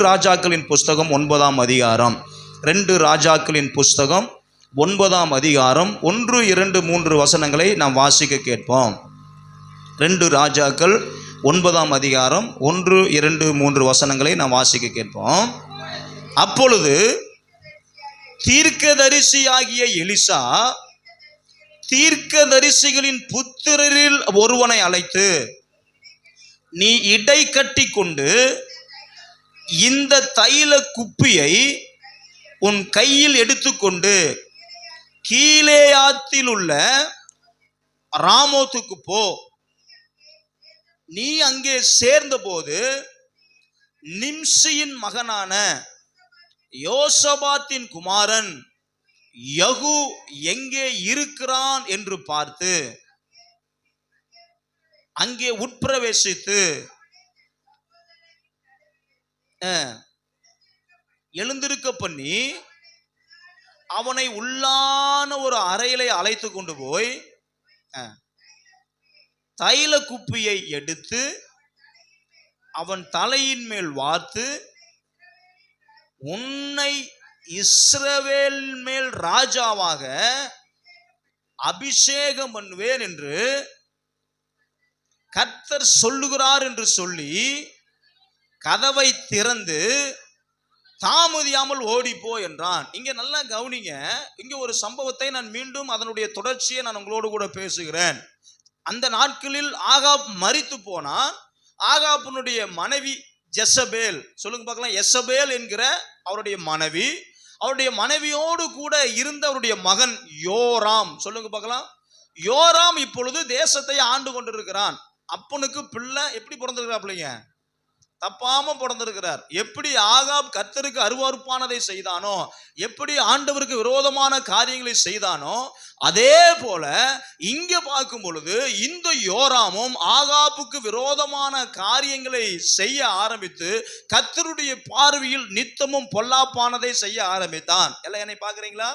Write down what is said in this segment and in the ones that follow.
ராஜாக்களின் புஸ்தகம் 9ஆம் அதிகாரம், 2 ராஜாக்களின் புஸ்தகம் 9ஆம் அதிகாரம் 1, 2, 3 வசனங்களை நாம் வாசிக்க கேட்போம். 2 ராஜாக்கள் 9ஆம் அதிகாரம் 1, 2, 3 வசனங்களை நாம் வாசிக்க கேட்போம். அப்பொழுது தீர்க்கதரிசியாகிய எலிசா தீர்க்கதரிசிகளின் புத்திரரில் ஒருவனை அழைத்து, நீ இடை கட்டி கொண்டு இந்த தைல குப்பியை உன் கையில் எடுத்துக்கொண்டு கீலேயாத்தில் உள்ள ராமோத்துக்கு போ. நீ அங்கே சேர்ந்தபோது நிம்சியின் மகனான யோசபாத்தின் குமாரன் யகு எங்கே இருக்கிறான் என்று பார்த்து அங்கே உட்பிரவேசித்து எழுந்திருக்க பண்ணி அவனை உள்ளான ஒரு அறையிலே அழைத்து கொண்டு போய் தைல குப்பியை எடுத்து அவன் தலையின் மேல் வார்த்து, உன்னை இஸ்ரவேல் மேல் ராஜாவாக அபிஷேகம் பண்ணுவேன் என்று கர்த்தர் சொல்லுகிறார் என்று சொல்லி கதவை திறந்து தாமதியாமல் ஓடிப்போ என்றான். இங்க நல்லா கவனிங்க. இங்க ஒரு சம்பவத்தை நான் மீண்டும் அதனுடைய தொடர்ச்சியை நான் உங்களோடு கூட பேசுகிறேன். அந்த நாட்களில் ஆகாப் மரித்து போனான். ஆகாபினுடைய மனைவி ஜெசபேல், சொல்லுங்க பார்க்கலாம், எசபேல் என்கிற அவருடைய மனைவி, அவருடைய மனைவியோடு கூட இருந்த அவருடைய மகன் யோராம், சொல்லுங்க பார்க்கலாம். யோராம் இப்பொழுது தேசத்தை ஆண்டு கொண்டிருக்கிறான். அப்பனுக்கு பிள்ளை எப்படி பிறந்திருக்கிறாப்லைங்க? தப்பாம பிறந்திருக்கிறார். எப்படி ஆகாப் கர்த்தருக்கு அருவருப்பானதை செய்தானோ, எப்படி ஆண்டவருக்கு விரோதமான காரியங்களை செய்தானோ, அதே போல இங்க பார்க்கும் பொழுது இந்த யோராமும் ஆகாப்புக்கு விரோதமான காரியங்களை செய்ய ஆரம்பித்து கர்த்தருடைய பார்வையில் நித்தமும் பொல்லாப்பானதை செய்ய ஆரம்பித்தான். எல்லாம் என்னை பார்க்குறீங்களா?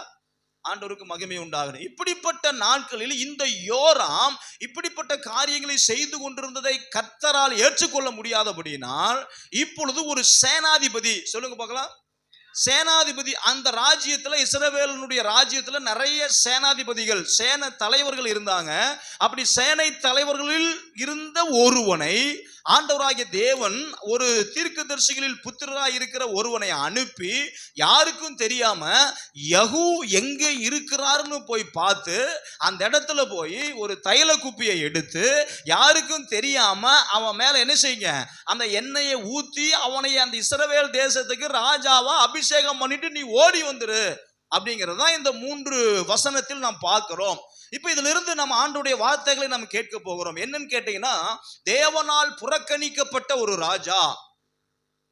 ஆண்டவருக்கு மகிமை உண்டாகணும். இப்படிப்பட்ட நாட்களில் இந்த யோராம் இப்படிப்பட்ட காரியங்களை செய்து கொண்டிருந்ததை கர்த்தரால் ஏற்றுக்கொள்ள முடியாதபடியினால் இப்பொழுது ஒரு சேனாதிபதி, சொல்லுங்க பார்க்கலாம், சேனாதிபதி, அந்த ராஜ்யத்தில், இஸ்ரவேலினுடைய ராஜ்யத்தில் நிறைய சேனாதிபதிகள், சேன தலைவர்கள் இருந்தாங்க. அப்படி சேனை தலைவர்களில் இருந்த ஒருவனை ஆண்டவராகிய தேவன் ஒரு தீர்க்கதரிசிகளில் புத்திரராக இருக்கிற ஒருவனை அனுப்பி யாருக்கும் தெரியாம யகு எங்கே இருக்கிறாருன்னு போய் பார்த்து அந்த இடத்துல போய் ஒரு தைல குப்பியை எடுத்து யாருக்கும் தெரியாம அவன் மேல என்ன செய்யுங்க, அந்த எண்ணெயை ஊத்தி அவனை அந்த இஸ்ரவேல் தேசத்துக்கு ராஜாவா அபிஷேகம் பண்ணிட்டு நீ ஓடி வந்துரு அப்படிங்கிறது தான் இந்த 3 வசனத்தில் நாம் பார்க்கிறோம். இப்ப இதுல இருந்து நம்ம ஆண்டவருடைய வார்த்தைகளை நம்ம கேட்க போகிறோம். என்னன்னு கேட்டீங்கன்னா, தேவனால் புறக்கணிக்கப்பட்ட ஒரு ராஜா,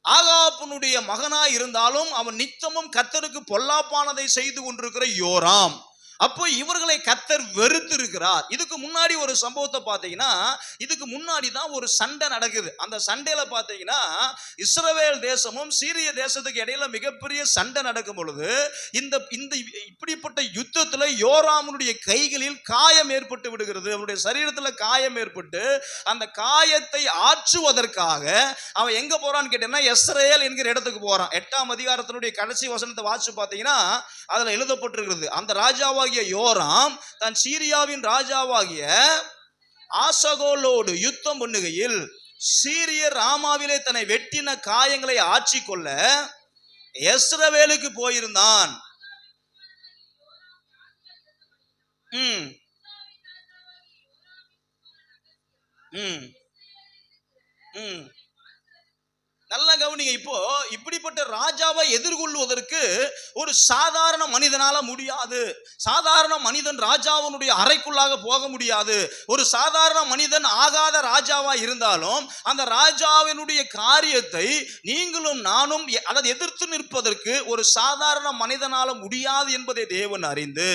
ஆகாபினுடைய மகனாய் இருந்தாலும் அவன் நித்தமும் கர்த்தருக்கு பொல்லாப்பானதை செய்து கொண்டிருக்கிற யோராம். அப்போ இவர்களை கர்த்தர் வெறுத்து இருக்கிறார். இதுக்கு முன்னாடி ஒரு சம்பவத்தை பார்த்தீங்கன்னா, இதுக்கு முன்னாடி தான் ஒரு சண்டை நடக்குது. அந்த சண்டையில பார்த்தீங்கன்னா இஸ்ரவேல் தேசமும் சீரிய தேசத்துக்கு இடையில மிகப்பெரிய சண்டை நடக்கும் பொழுது இந்த இப்படிப்பட்ட யுத்தத்துல யோராமுடைய கைகளில் காயம் ஏற்பட்டு விடுகிறது. அவனுடைய சரீரத்துல காயம் ஏற்பட்டு அந்த காயத்தை ஆற்றுவதற்காக அவன் எங்க போறான்னு கேட்டீங்கன்னா எஸ்ரேல் என்கிற இடத்துக்கு போறான். 8ஆம் அதிகாரத்தினுடைய கடைசி வசனத்தை வாசிச்சு பார்த்தீங்கன்னா அதுல எழுதப்பட்டிருக்கிறது, அந்த ராஜாவாகிய யோராம் தன் சீரியாவின் ராஜாவாகிய ஆசகோலோடு யுத்தம் பண்ணுகையில் சீரியர் ராமாவிலே தன்னை வெட்டின காயங்களை ஆற்றிக்கொள்ள எஸ்ரவேலுக்கு போயிருந்தான். நல்லா கவனிங்க. இப்போ இப்படிப்பட்ட ராஜாவை எதிர்கொள்வதற்கு ஒரு சாதாரண மனிதனால முடியாது. சாதாரண மனிதன் ராஜாவினுடைய அறைக்குள்ளாக போக முடியாது. ஒரு சாதாரண மனிதன் ஆகாத ராஜாவா இருந்தாலும் அந்த ராஜாவினுடைய காரியத்தை நீங்களும் நானும் அதை எதிர்த்து நிற்பதற்கு ஒரு சாதாரண மனிதனால முடியாது என்பதை தேவன் அறிந்து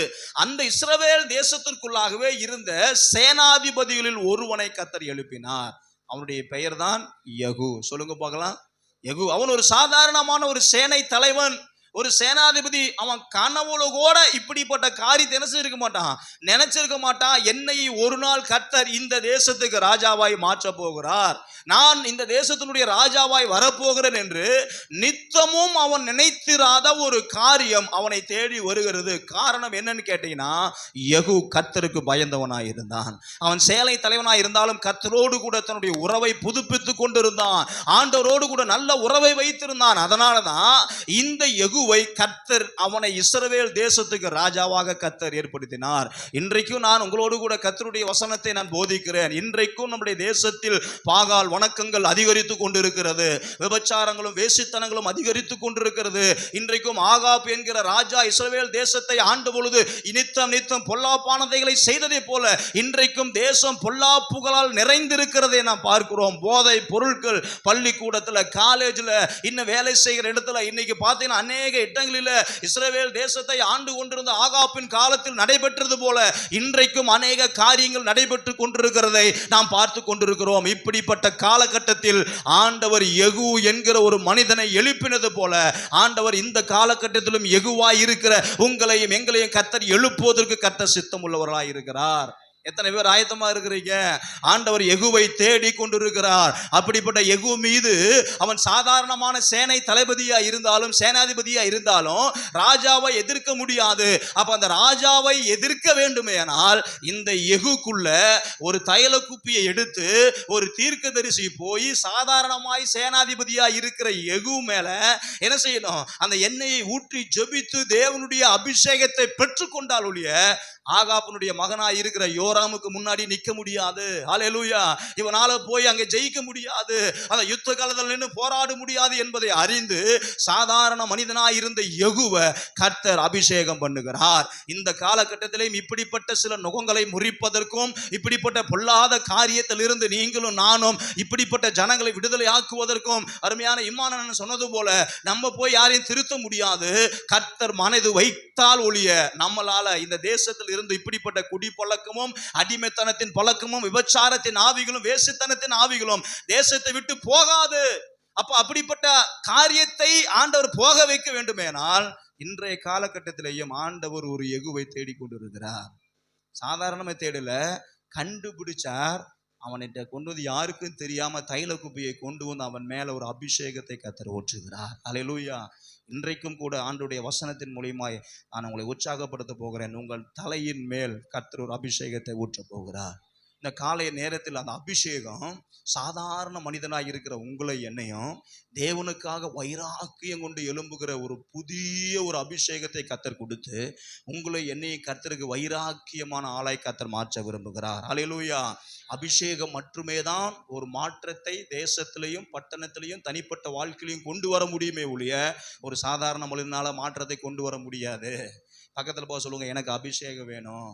அந்த இஸ்ரவேல் தேசத்திற்குள்ளாகவே இருந்த சேனாதிபதிகளில் ஒருவனை கர்த்தர் எழுப்பினார். அவனுடைய பெயர் தான் யகு. சொல்லுங்க பார்க்கலாம், யகு. அவன் ஒரு சாதாரணமான ஒரு சேனை தலைவன், ஒரு சேனாதிபதி அவன் கனவுல கூட இப்படிப்பட்ட காரியத்தை இருக்க மாட்டான், நினைச்சிருக்க மாட்டான். என்னை ஒரு நாள் கர்த்தர் இந்த தேசத்துக்கு ராஜாவாய் மாற்ற போகிறார், நான் இந்த தேசத்தினுடைய ராஜாவாய் வரப்போகிறேன் என்று நித்தமும் அவன் நினைத்திராத ஒரு காரியம் அவனை தேடி வருகிறது. காரணம் என்னன்னு கேட்டீங்கன்னா, யெகூ கர்த்தருக்கு பயந்தவனாய் இருந்தான். அவன் சேலை தலைவனாய் இருந்தாலும் கர்த்தரோடு கூட தன்னுடைய உறவை புதுப்பித்துக் கொண்டிருந்தான், ஆண்டவரோடு கூட நல்ல உறவை வைத்திருந்தான். அதனாலதான் இந்த யெகூவை கர்த்தர் அவனை இஸ்ரவேல் தேசத்துக்கு ராஜாவாக கர்த்தர் ஏற்படுத்தினார். இன்றைக்கும் நான் உங்களோடு கூட கர்த்தருடைய வசனத்தை நான் போதிக்கிறேன். இன்றைக்கும் நம்முடைய தேசத்தில் பாகால் வணக்கங்கள் அதிகரித்து கொண்டிருக்கிறது, விபச்சாரங்களும் வேசித்தனங்களும் அதிகரித்து கொண்டிருக்கிறது. இன்றைக்கும் ஆகாப் என்கிற ராஜா இஸ்ரவேல் தேசத்தை ஆண்டு பொழுது நித்தம் நித்தம் பொல்லாப்பானதைகளை செய்ததை போல இன்றைக்கும் தேசம் பொல்லாப்புகளால் நிறைந்திருக்கிறதை நாம் பார்க்கிறோம். போதை பொருட்கள் பள்ளிக்கூடத்தில், காலேஜில், இன்னும் வேலை செய்கிற இடத்துல இன்னைக்கு பார்த்தீங்கன்னா அநேக இடங்களில் இஸ்ரவேல் தேசத்தை ஆண்டு கொண்டிருந்த ஆகாப்பின் காலத்தில் நடைபெற்றது போல இன்றைக்கும் அநேக காரியங்கள் நடைபெற்று கொண்டிருக்கிறதை நாம் பார்த்து கொண்டிருக்கிறோம். இப்படிப்பட்ட காலகட்டத்தில் ஆண்டவர் யெகூ என்கிற ஒரு மனிதனை எழுப்பினது போல ஆண்டவர் இந்த காலகட்டத்திலும் யெகூவாய் இருக்கிற உங்களையும் எங்களையும் கர்த்தர் எழுப்புவதற்கு கர்த்தர் சித்தம் உள்ளவர்களாய் இருக்கிறார். எத்தனை பேர் ஆயத்தமா இருக்கிறீங்க? ஆண்டவர் யெகூவை தேடி கொண்டிருக்கிறார். அப்படிப்பட்ட யெகூ மீது அவன் சாதாரணமான சேனை தளபதியா இருந்தாலும் சேனாதிபதியா இருந்தாலும் ராஜாவை எதிர்க்க முடியாது. அப்ப அந்த ராஜாவை எதிர்க்க வேண்டுமேனால் இந்த யெகூக்குள்ள ஒரு தைல குப்பியை எடுத்து ஒரு தீர்க்கதரிசி போய் சாதாரணமாய் சேனாதிபதியா இருக்கிற யெகூ மேல என்ன செய்யணும்? அந்த எண்ணெயை ஊற்றி ஜெபித்து தேவனுடைய அபிஷேகத்தை பெற்றுக்கொண்டால் ஒழிய ஆகாபனுடைய மகனாய் இருக்கிற யோராமுக்கு முன்னாடி நிற்க முடியாது. ஹல்லேலூயா. இவனால போய் அங்கே ஜெயிக்க முடியாது, அந்த யுத்த காலத்தில் நின்று போராட முடியாது என்பதை அறிந்து சாதாரண மனிதனாய் இருந்த யெகூவை கர்த்தர் அபிஷேகம் பண்ணுகிறார். இந்த காலகட்டத்திலேயும் இப்படிப்பட்ட சில நுகங்களை முறிப்பதற்கும் இப்படிப்பட்ட பொல்லாத காரியத்தில் இருந்து நீங்களும் நானும் இப்படிப்பட்ட ஜனங்களை விடுதலை ஆக்குவதற்கும் அருமையான இம்மானுவேல் சொன்னது போல நம்ம போய் யாரையும் திருத்த முடியாது. கர்த்தர் மனது வைத்தால் ஒழிய நம்மளால இந்த தேசத்தில் இருந்து இப்படிப்பட்ட குடி பழக்கமும் அடிமைத்தனத்தின் பழக்கமும் விபச்சாரத்தின் ஆவிகளும் வேசித்தனத்தின் ஆவிகளும் தேசத்தை விட்டு போகாது. அப்ப அப்படிப்பட்ட காரியத்தை ஆண்டவர் போக வைக்க வேண்டுமேனால் இன்றைய காலகட்டத்திலேயும் ஆண்டவர் ஒரு யெகூவை தேடிக்கொண்டிருக்கிறார். சாதாரணமா தேடல, கண்டுபிடிச்சார். அவன்கிட்ட கொண்டு வந்து யாருக்கும் தெரியாம தைல குப்பியை கொண்டு வந்து அவன் மேல ஒரு அபிஷேகத்தை கர்த்தர் ஊற்றுகிறார். அல்லேலூயா. இன்றைக்கும் கூட ஆண்டவருடைய வசனத்தின் மூலமாய் நான் உங்களை உற்சாகப்படுத்த போகிறேன். உங்கள் தலையின் மேல் கர்த்தர் ஒரு அபிஷேகத்தை ஊற்ற போகிறார். இந்த காலை நேரத்தில் அந்த அபிஷேகம் சாதாரண மனிதனாக இருக்கிற உங்களை என்னையும் தேவனுக்காக வைராக்கியம் கொண்டு எழும்புகிற ஒரு புதிய ஒரு அபிஷேகத்தை கர்த்தர் கொடுத்து உங்களை என்னையும் கர்த்தருக்கு வைராக்கியமான ஆளாய் கர்த்தர் மாற்ற விரும்புகிறார். அல்லேலூயா. அபிஷேகம் மட்டுமே தான் ஒரு மாற்றத்தை தேசத்திலையும் பட்டணத்திலையும் தனிப்பட்ட வாழ்க்கையிலையும் கொண்டு வர முடியுமே ஒழிய ஒரு சாதாரண மனிதனால மாற்றத்தை கொண்டு வர முடியாது. பக்கத்தில் போக சொல்லுங்க, எனக்கு அபிஷேகம் வேணும்.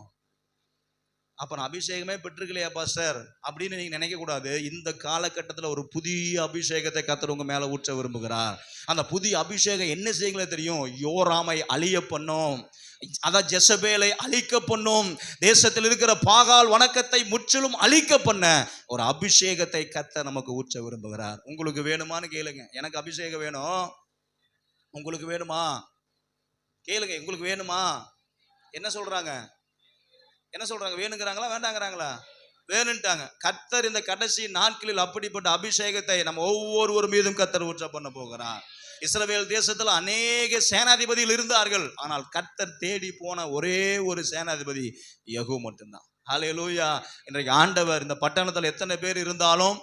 அப்ப நான் அபிஷேகமே பெற்றுக்கலையா பாஸ்டர் அப்படின்னு நீங்க நினைக்க கூடாது. இந்த காலகட்டத்தில் ஒரு புதிய அபிஷேகத்தை கர்த்தர் உங்க மேல ஊற்ற விரும்புகிறார். அந்த புதிய அபிஷேகம் என்ன செய்யுங்களே தெரியும்? யோராமை அழிய பண்ணும், அதான் ஜெசபேலை அழிக்க பண்ணும், தேசத்தில் இருக்கிற பாகால் வணக்கத்தை முற்றிலும் அழிக்க பண்ண ஒரு அபிஷேகத்தை கர்த்தர் நமக்கு ஊற்ற விரும்புகிறார். உங்களுக்கு வேணுமான்னு கேளுங்க. எனக்கு அபிஷேகம் வேணும். உங்களுக்கு வேணுமா? கேளுங்க. உங்களுக்கு வேணுமா? என்ன சொல்றாங்க? என்ன சொல்றாங்க? வேணுங்கிறாங்களா வேண்டாங்கிறாங்களா? வேணுன்ட்டாங்க. கர்த்தர் இந்த கடைசி நாட்களில் அப்படிப்பட்ட அபிஷேகத்தை நம்ம ஒவ்வொருவர் மீதும் கர்த்தர் ஊற்ற பண்ண போகிறார். இஸ்ரவேல் தேசத்தில் அநேக சேனாதிபதிகள் இருந்தார்கள். ஆனால் கர்த்தர் தேடி போன ஒரே ஒரு சேனாதிபதி யெகூ மட்டும்தான். ஹல்லேலூயா. இன்றைக்கு ஆண்டவர் இந்த பட்டணத்தில் எத்தனை பேர் இருந்தாலும்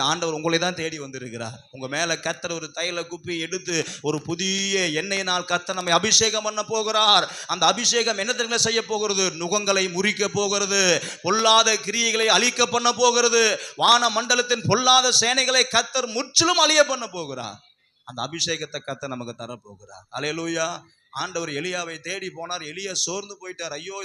ஆண்டவர் உங்களை தான் தேடி வந்திருக்கிறார். உங்க மேல கர்த்தர் ஒரு தைல குப்பி எடுத்து ஒரு புதிய எண்ணெயினால் கர்த்தர் நம்மை அபிஷேகம் பண்ண போகிறார். அந்த அபிஷேகம் என்ன தெரியுமா செய்ய போகிறது? நுகங்களை முறிக்க போகிறது, பொல்லாத கிரியைகளை அழிக்க பண்ண போகிறது, வான மண்டலத்தின் பொல்லாத சேனைகளை கர்த்தர் முற்றிலும் அழிய பண்ண போகிறார். அந்த அபிஷேகத்தை கர்த்தர் நமக்கு தர போகிறார். அல்லேலூயா. ஆண்டவர் எலியாவை தேடி போனார். எலியா சோர்ந்து போயிட்டார். ஐயோ,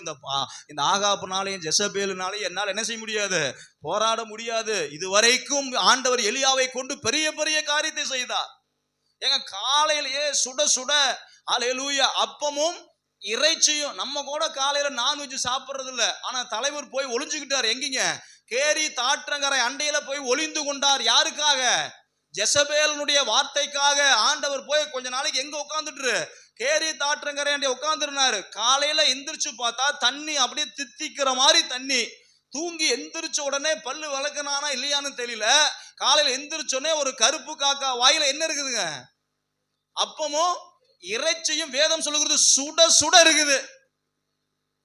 இந்த ஆகாபுனாலையும் ஜெசபேலுனாலையும் என்னால் என்ன செய்ய முடியாது, போராட முடியாது. இதுவரைக்கும் ஆண்டவர் எலியாவை கொண்டு பெரிய பெரிய காரியத்தை செய்தார். எங்க காலையிலேயே சுட சுட அல்லேலூயா அப்பமும் இறைச்சியும். நம்ம கூட காலையில நான்வெஜ் சாப்பிட்றது இல்லை. ஆனா தலைவர் போய் ஒளிஞ்சுக்கிட்டார். எங்கீங்க? கேரி தாற்றங்கரை அண்டையில போய் ஒளிந்து கொண்டார். யாருக்காக? ஜெசபேலுடைய வார்த்தைக்காக. ஆண்டவர் போய் கொஞ்ச நாளைக்கு எங்க உட்கார்ந்துட்டு கேரி தாற்றங்கரை உட்கார்ந்துருந்தாரு. காலையில எந்திரிச்சு பார்த்தா தண்ணி அப்படியே தித்திக்கிற மாதிரி தண்ணி. தூங்கி எந்திரிச்ச உடனே பல்லு வளர்க்கனானா இல்லையான்னு தெரியல. காலையில எந்திரிச்சோடனே ஒரு கருப்பு காக்கா வாயில என்ன இருக்குதுங்க? அப்பமும் இறைச்சியும். வேதம் சொல்லுகிறது சுட சுட இருக்குது.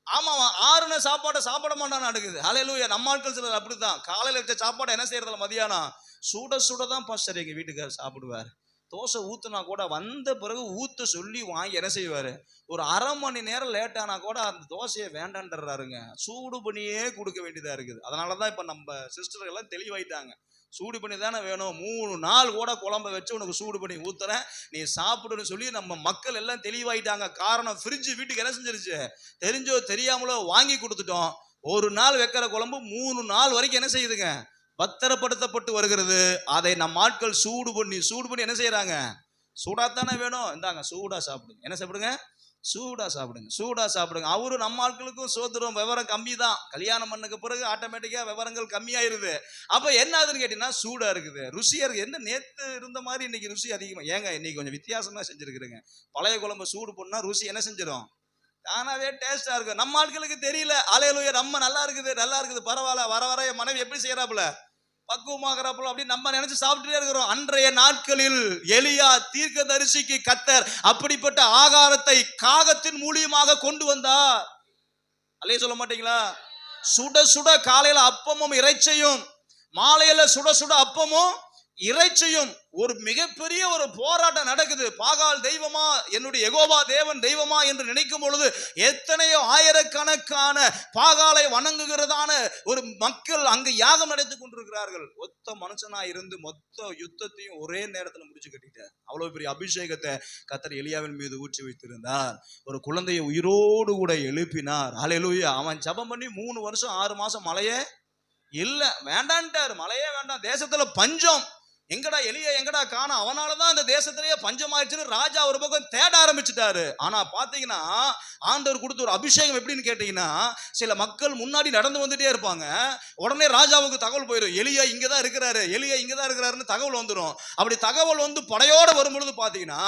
ஆமா, ஆறுன சாப்பாட்டை சாப்பிட மாட்டான்னு அடுக்குது. ஹல்லேலூயா. நம்ம ஆட்கள் சிலர் அப்படித்தான். காலையில வச்ச சாப்பாடை என்ன செய்யறதில்ல, மதியானம் சுட சுட தான் பாஸ்டர் எங்க வீட்டுக்காரர் சாப்பிடுவார். தோசை ஊத்துனா கூட வந்த பிறகு ஊத்த சொல்லி வாங்கி என்ன செய்வாரு, ஒரு அரை மணி நேரம் லேட்டானா கூட அந்த தோசையை வேண்டான்றாருங்க. சூடு பண்ணியே கொடுக்க வேண்டியதா இருக்குது. அதனாலதான் இப்ப நம்ம சிஸ்டர்கள் எல்லாம் தெளிவாயிட்டாங்க. சூடு பண்ணி தானே வேணும், 3 நாள் கூட குழம்பு வச்சு உனக்கு சூடு பண்ணி ஊத்துறேன், நீ சாப்பிடுன்னு சொல்லி நம்ம மக்கள் எல்லாம் தெளிவாயிட்டாங்க. காரணம், ஃப்ரிட்ஜ் வீட்டுக்கு என்ன செஞ்சிருச்சு, தெரிஞ்சோ தெரியாமலோ வாங்கி கொடுத்துட்டோம். ஒரு நாள் வைக்கிற குழம்பு 3 நாள் வரைக்கும் என்ன செய்யுதுங்க, பத்திரப்படுத்தப்பட்டு வருகிறது. அதை நம்ம ஆட்கள் சூடு பண்ணி என்ன செய்யறாங்க, சூடாத்தானே வேணும், இந்தாங்க சூடா சாப்பிடுங்க. என்ன சாப்பிடுங்க, சூடா சாப்பிடுங்க. அவரு நம்ம ஆட்களுக்கும் சோதரம் விவரம் கம்மி தான். கல்யாணம் பண்ணக்கு பிறகு ஆட்டோமேட்டிக்கா விவரங்கள் கம்மியாயிருது. அப்ப என்ன ஆகுதுன்னு கேட்டீங்கன்னா, சூடா இருக்குது, ருசியா இருக்கு. என்ன நேத்து இருந்த மாதிரி இன்னைக்கு ருசி அதிகமா, ஏங்க இன்னைக்கு கொஞ்சம் வித்தியாசமா செஞ்சிருக்கிறேங்க. பழைய குழம்பு சூடு பண்ணா ருசி என்ன செஞ்சிடும், தானாவே டேஸ்டா இருக்கு. நம்ம ஆட்களுக்கு தெரியல. ஹல்லேலூயா. நம்ம நல்லா இருக்குது பரவாயில்ல, வர வர என் மனைவி எப்படி செய்யறாப்புல, பக்குவமாகறாப்புல அப்படி நம்ம நினைச்சு சாப்பிட்டுட்டே இருக்கிறோம். அன்றைய நாட்களில் எலியா தீர்க்கதரிசிக்கு கர்த்தர் அப்படிப்பட்ட ஆகாரத்தை காகத்தின் மூலியமாக கொண்டு வந்தார். அல்லே சொல்ல மாட்டீங்களா? சுட சுட காலையில அப்பமும் இறைச்சியும், மாலையில சுட சுட அப்பமும் இறைச்சியும். ஒரு மிகப்பெரிய ஒரு போராட்டம் நடக்குது. பாகால் தெய்வமா, என்னுடைய யெகோவா தேவன் தெய்வமா என்று நினைக்கும் பொழுது எத்தனையோ ஆயிரக்கணக்கான பாகாலை வணங்குகிறதான ஒரு மக்கள் அங்கு யாகம் நடத்தி கொண்டிருக்கிறார்கள். ஒத்த மனுஷனா இருந்து மொத்த யுத்தத்தையும் ஒரே நேரத்தில் முடிச்சு கட்டிட்டார். அவ்வளவு பெரிய அபிஷேகத்தை கர்த்தர் எலியாவின் மீது ஊற்றி வைத்திருந்தார். ஒரு குழந்தையை உயிரோடு கூட எழுப்பினார். ஹல்லேலூயா. அவன் ஜெபம் பண்ணி 3 வருஷம் 6 மாசம் மழையே இல்ல, வேண்டான்ட்டார். மழையே வேண்டாம், தேசத்துல பஞ்சம். எங்கடா எலியா எங்கடா காணோம், அவனாலதான் இந்த தேசத்திலேயே பஞ்சம் ஆயிடுச்சுன்னு ராஜா ஒரு பக்கம் தேட ஆரம்பிச்சுட்டாரு. ஆனா பாத்தீங்கன்னா ஆண்டவர் கொடுத்த ஒரு அபிஷேகம் எப்படின்னு கேட்டீங்கன்னா, சில மக்கள் முன்னாடி நடந்து வந்துட்டே இருப்பாங்க. உடனே ராஜாவுக்கு தகவல் போயிடும், எலியா இங்கதான் இருக்கிறாருன்னு தகவல் வந்துடும். அப்படி தகவல் வந்து படையோட வரும்பொழுது பாத்தீங்கன்னா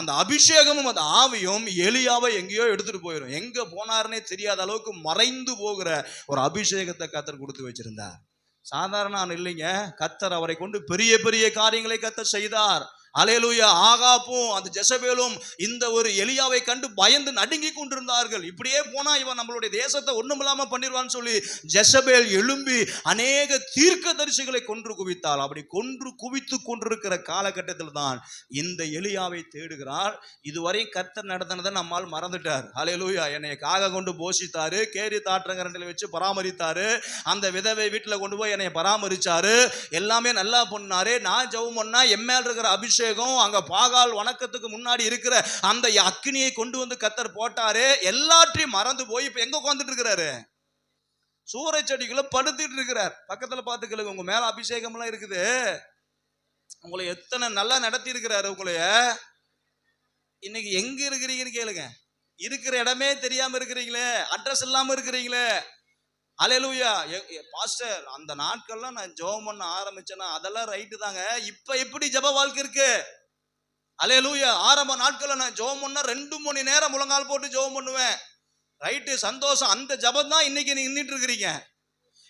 அந்த அபிஷேகமும் அந்த ஆவியும் எலியாவை எங்கேயோ எடுத்துட்டு போயிடும். எங்க போனாருன்னே தெரியாத அளவுக்கு மறைந்து போகிற ஒரு அபிஷேகத்தை கர்த்தர் கொடுத்து வச்சிருந்தார். சாதாரண இல்லைங்க, கர்த்தர் அவரை கொண்டு பெரிய பெரிய காரியங்களை கர்த்தர் செய்தார். அல்லேலூயா. ஆகாப்பும் அந்த ஜெசபேலும் இந்த ஒரு எலியாவை கண்டு பயந்து நடுங்கி கொண்டிருந்தார்கள். இப்படியே போனா இவன் நம்மளுடைய தேசத்தை ஒண்ணுமில்லாம பண்ணிடுவான்னு சொல்லி ஜெசபேல் எழும்பி அநேக தீர்க்கதரிசிகளை கொன்று குவித்தாள். அப்படி கொன்று குவித்து கொண்டிருக்கிற காலகட்டத்தில் தான் இந்த எலியாவை தேடுகிறாள். இதுவரை கர்த்தர் நடத்தினதை நம்மால் மறந்துட்டார். அல்லேலூயா. என்னை காக கொண்டு போஷித்தாரு, கேரி தாற்றங்கரண்டில் வச்சு பராமரித்தாரு, அந்த விதவை வீட்டுல கொண்டு போய் என்னை பராமரிச்சாரு, எல்லாமே நல்லா பண்ணாரு. நான் ஜெபம் பண்ணா எம்மேல் இருக்கிற அபிஷேகம் அங்க பாகால் வணக்கத்துக்கு முன்னாடி இருக்கிற அந்த அக்னியை கொண்டு வந்து கர்த்தர் போட்டாரு. எல்லாற்றையும் மறந்து போய் இப்ப எங்க உட்கார்ந்துட்டு இருக்கிறாரு, சூறை செடிக்குள்ள படுத்துட்டு இருக்கிறார். பக்கத்துல பாத்துக்களுங்க, உங்க மேல அபிஷேகம் எல்லாம் இருக்குது, உங்களை எத்தனை நல்லா நடத்தி இருக்கிறாரு. உங்களைய இன்னைக்கு எங்க இருக்கிறீங்கன்னு கேளுங்க. இருக்கிற இடமே தெரியாம இருக்கிறீங்களே, அட்ரஸ் இல்லாம இருக்கிறீங்களே. அல்லேலூயா. பாஸ்டர், அந்த நாட்கள்லாம் நான் ஜெபம் பண்ண ஆரம்பிச்சேன்னா அதெல்லாம் ரைட்டு தாங்க. இப்ப எப்படி ஜெப வாழ்க்கை இருக்கு? அல்லேலூயா. ஆரம்ப நாட்கள்ல நான் ஜெபம் பண்ணா 2 மணி நேரம் முழங்கால் போட்டு ஜெபம் பண்ணுவேன். ரைட்டு, சந்தோஷம். அந்த ஜெபம் தான் இன்னைக்கு நீங்க நின்னுட்டு இருக்கிறீங்க.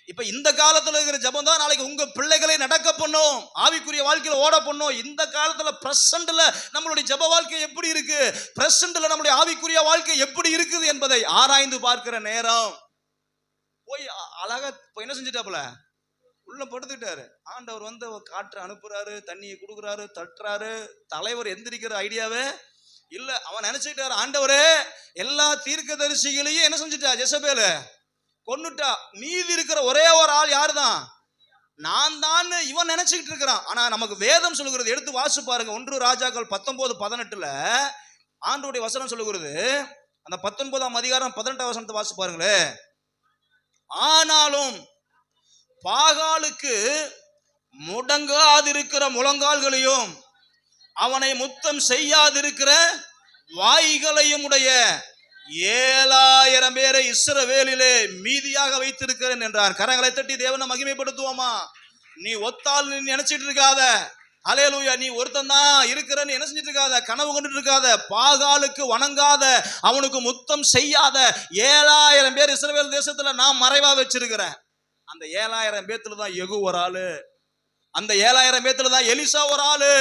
இப்ப இந்த காலத்துல இருக்கிற ஜெபம் தான் நாளைக்கு உங்க பிள்ளைகளை நடக்க பண்ணும், ஆவிக்குரிய வாழ்க்கையில ஓட பண்ணும். இந்த காலத்துல பிரசன்ட்ல நம்மளுடைய ஜெப வாழ்க்கை எப்படி இருக்கு, பிரசன்ட்ல நம்மளுடைய ஆவிக்குரிய வாழ்க்கை எப்படி இருக்குது என்பதை ஆராய்ந்து பார்க்கிற நேரம். போய் அழகா போய் என்ன செஞ்சுட்டாப்புல, உள்ள படுத்துட்டாரு. ஆண்டவர் வந்து காற்று அனுப்புறாரு, தண்ணியை கொடுக்குறாரு, தட்டுறாரு. தலைவர் எந்திரிக்கிற ஐடியாவே இல்ல. அவன் நினைச்சுட்டாரு, ஆண்டவரே எல்லா தீர்க்கதரிசிகளையும் என்ன செஞ்சுட்டா ஜெசபேல் கொன்னுட்டா, மீதி இருக்கிற ஒரே ஒரு ஆள் யாருதான், நான் தான் இவன் நினைச்சுக்கிட்டு இருக்கிறான். ஆனா நமக்கு வேதம் சொல்லுகிறது, எடுத்து வாசிச்சு பாருங்க. 1 ராஜாக்கள் 19:18 ஆண்டவருடைய வசனம் சொல்லுகிறது. அந்த 19ஆம் அதிகாரம் 18ஆம் வசனத்தை வாசிச்சு பாருங்களே. ஆனாலும் பாகாலுக்கு முடங்காதிருக்கிற முழங்கால்களையும் அவனை முத்தம் செய்யாதிருக்கிற வாய்களையும் உடைய 7000 பேரை இஸ்ரவேலிலே மீதியாக வைத்திருக்கிறேன் என்றார். கரங்களை தட்டி தேவனை மகிமைப்படுத்துவோமா? நீ ஒத்தால் நினைச்சிட்டு இருக்காத, அல்லேலூயா. நீ ஒருத்தன் தான் இருக்கிறன்னு என்ன செஞ்சிட்டு இருக்காத, கனவு கண்டுட்டு இருக்காத. பாகாலுக்கு வணங்காத, அவனுக்கு முத்தம் செய்யாத 7000 பேர் இஸ்ரவேல் தேசத்துல நான் மறைவா வச்சிருக்கிறேன். அந்த 7000 பேத்துல தான் யெகூ ஒரு ஆளு. அந்த 7000 பேத்துல தான் எலிசா ஒரு ஆளு.